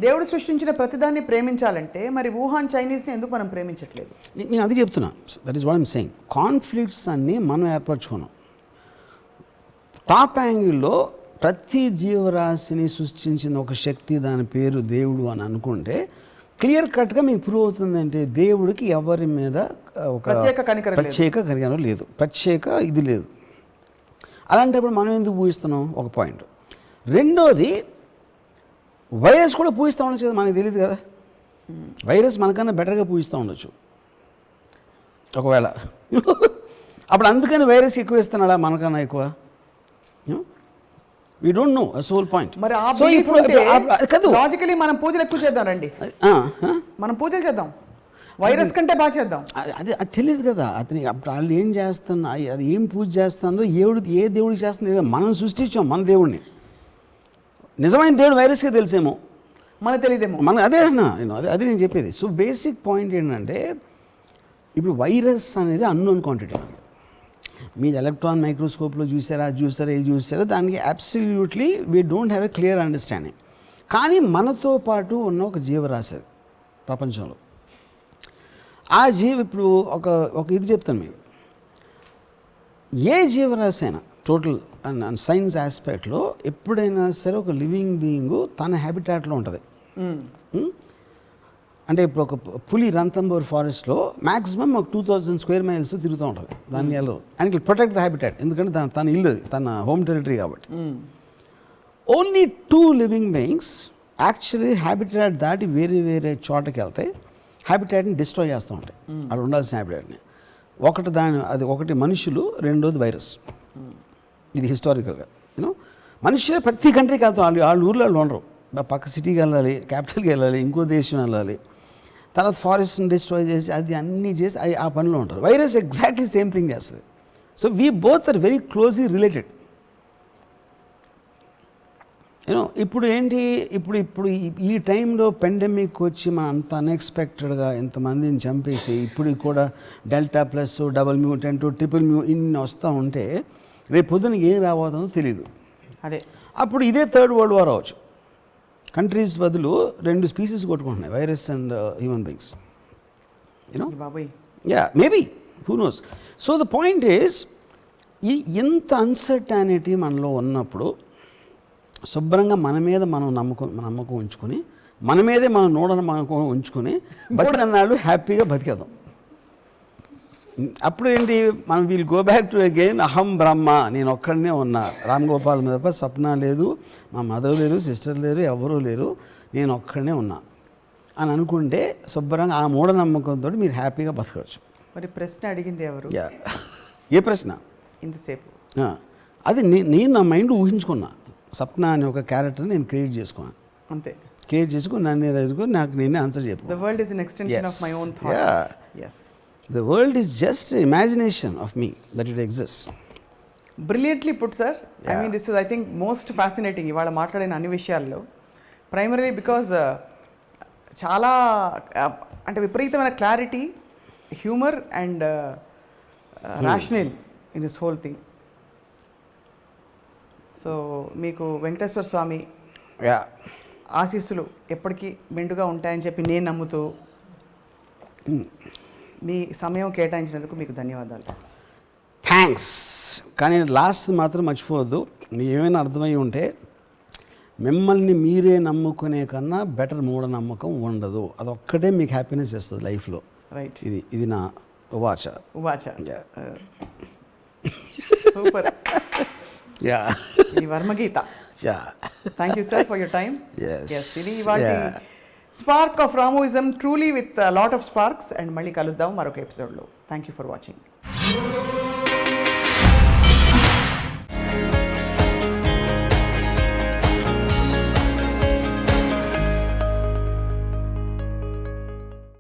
దేవుడు సృష్టించిన ప్రతిదాన్ని ప్రేమించాలంటే మరి వుహాన్ చైనీస్ని ఎందుకు మనం ప్రేమించట్లేదు? నేను అది చెప్తున్నా. That is what I'm saying. Conflicts అన్నీ మనం ఏర్పరచుకున్నాం. టాప్ యాంగిల్లో ప్రతి జీవరాశిని సృష్టించిన ఒక శక్తి, దాని పేరు దేవుడు అని అనుకుంటే క్లియర్ కట్గా మీకు ప్రూవ్ అవుతుందంటే దేవుడికి ఎవరి మీద ఒక ప్రత్యేక కనికరం లేదు, ప్రత్యేక ఇది లేదు. అలాంటప్పుడు మనం ఎందుకు పూజిస్తున్నాం? ఒక పాయింట్. రెండోది, వైరస్ కూడా పూజిస్తూ ఉండొచ్చు కదా, మనకు తెలియదు కదా. వైరస్ మనకన్నా బెటర్గా పూజిస్తూ ఉండొచ్చు ఒకవేళ. అప్పుడు అందుకని వైరస్ ఎక్కువ ఇస్తున్నాడా మనకన్నా ఎక్కువ? We don't know. That's whole point. మరి సో ఇప్పుడు లాజికలీ మనం పూజలు ఎక్కువ చేద్దాం రండి, మనం పూజలు చేద్దాం, వైరస్ కంటే బాగా చేద్దాం. అది తెలియదు కదా అతనికి. అప్పుడు వాళ్ళు ఏం చేస్తున్నా, అది ఏం పూజ చేస్తుందో, ఏ దేవుడికి చేస్తుందో మనం సృష్టించాం మన దేవుడిని. నిజమైన దేవుడు వైరస్కే తెలిసేమో, మనకు తెలియదేమో. అదే అన్నా అది నేను చెప్పేది. సో బేసిక్ పాయింట్ ఏంటంటే, ఇప్పుడు వైరస్ అనేది అన్నోన్ క్వాంటిటీ. మీరు ఎలక్ట్రాన్ మైక్రోస్కోప్లో చూసారా, ఇది చూసారా, దానికి absolutely we don't have a clear understanding. కానీ మనతో పాటు ఉన్న ఒక జీవరాశి ప్రపంచంలో, ఆ ఇప్పుడు ఒక ఇది చెప్తాను మీకు. ఏ జీవరాశి అయినా టోటల్ సైన్స్ ఆస్పెక్ట్లో ఎప్పుడైనా సరే ఒక లివింగ్ బీయింగ్ తన హ్యాబిటాట్లో ఉంటుంది. అంటే ఇప్పుడు ఒక పులి రంతంబోర్ ఫారెస్ట్లో మ్యాక్సిమం ఒక 2000 స్క్వేర్ మైల్స్ తిరుగుతూ ఉంటుంది. దాన్ని అండ్ ప్రొటెక్ట్ ద హ్యాబిటాట్, ఎందుకంటే తన ఇల్లు, తన హోమ్ టెరిటరీ కాబట్టి. Only 2 living beings actually habitat దాటి వేరే చోటకి వెళ్తే హ్యాబిటాట్ని డిస్ట్రాయ్ చేస్తూ ఉంటాయి, అక్కడ ఉండాల్సిన హ్యాబిటాట్ని. ఒకటి మనుషులు, రెండోది వైరస్. ఇది హిస్టారికల్గా మనుషులే ప్రతి కంట్రీకి వెళ్తాం. వాళ్ళ ఊర్లో వాళ్ళు ఉండరు, పక్క సిటీకి వెళ్ళాలి, క్యాపిటల్కి వెళ్ళాలి, ఇంకో దేశం వెళ్ళాలి, తర్వాత ఫారెస్ట్ని డిస్ట్రాయ్ చేసి అది అన్నీ చేసి ఆ పనిలో ఉంటారు. వైరస్ ఎగ్జాక్ట్లీ సేమ్ థింగ్ చేస్తుంది. So we both are very closely related. ఇప్పుడు ఏంటి, ఇప్పుడు ఈ టైంలో పెండమిక్ వచ్చి మనం అంత అన్ఎక్స్పెక్టెడ్గా ఎంతమందిని చంపేసి ఇప్పుడు కూడా delta plus, double mutant, triple ఇన్ని వస్తూ ఉంటే రేపు పొద్దున ఏం రాబోతుందో తెలియదు. అదే అప్పుడు ఇదే థర్డ్ వరల్డ్ వార్ అవ్వచ్చు. కంట్రీస్ బదులు 2 స్పీసీస్ కొట్టుకుంటున్నాయి, virus and human beings. Maybe, who knows. So the point is, ఇంత అన్సర్టానిటీ మనలో ఉన్నప్పుడు శుభ్రంగా మన మీద మనం నమ్మకం ఉంచుకొని, మన మీదే మనం నమ్మకం ఉంచుకొని బతికన్నాళ్ళు హ్యాపీగా బతికేద్దాం. అప్పుడు ఏంటి మనం we'll go back to again అహం బ్రహ్మ, నేను ఒక్కడనే ఉన్నా, రామ్ గోపాల్ మీద తప్ప స్వప్న లేదు, మా మదర్ లేరు, సిస్టర్ లేరు, ఎవరూ లేరు, నేను ఒక్కడనే ఉన్నా అని అనుకుంటే శుభ్రంగా ఆ మూఢనమ్మకంతో మీరు హ్యాపీగా బతకవచ్చు. మరి ప్రశ్న అడిగింది ఎవరు? ఏ ప్రశ్న? ఇంతసేపు అది నేను నా మైండ్ ఊహించుకున్నా. స్వప్న అనే ఒక క్యారెక్టర్ని నేను క్రియేట్ చేసుకున్నాను, అంతే. క్రియేట్ చేసుకుని నన్ను ఎదుర్కొని నాకు నేనే ఆన్సర్ చెప్పాను. The world is an extension of my own thoughts. Yes. The world is just imagination of me that it exists. Brilliantly put, sir. I mean, this is, I think, most fascinating. ఇవాళ మాట్లాడిన అన్ని విషయాల్లో primary because చాలా అంటే విపరీతమైన clarity, humour and rational in this whole thing. So మీకు వెంకటేశ్వర స్వామి ఆశీస్సులు ఎప్పటికీ మెండుగా ఉంటాయని చెప్పి నేను నమ్ముతూ మీ సమయం కేటాయించినందుకు మీకు ధన్యవాదాలు. థ్యాంక్స్. కానీ లాస్ట్ మాత్రం మర్చిపోవద్దు, మీకు ఏమైనా అర్థమై ఉంటే మిమ్మల్ని మీరే నమ్ముకునే కన్నా బెటర్ మూఢనమ్మకం ఉండదు. అదొక్కటే మీకు హ్యాపీనెస్ ఇస్తుంది లైఫ్లో. రైట్. ఇది నా ఉవాచ. సూపర్. ఈ వర్మగీత. Thank you sir for your time. ఇది ఇవాళ spark of Ramuism, truly with lot of sparks. And మళ్ళీ కలుద్దాం మరొక ఎపిసోడ్లో. Thank you for watching.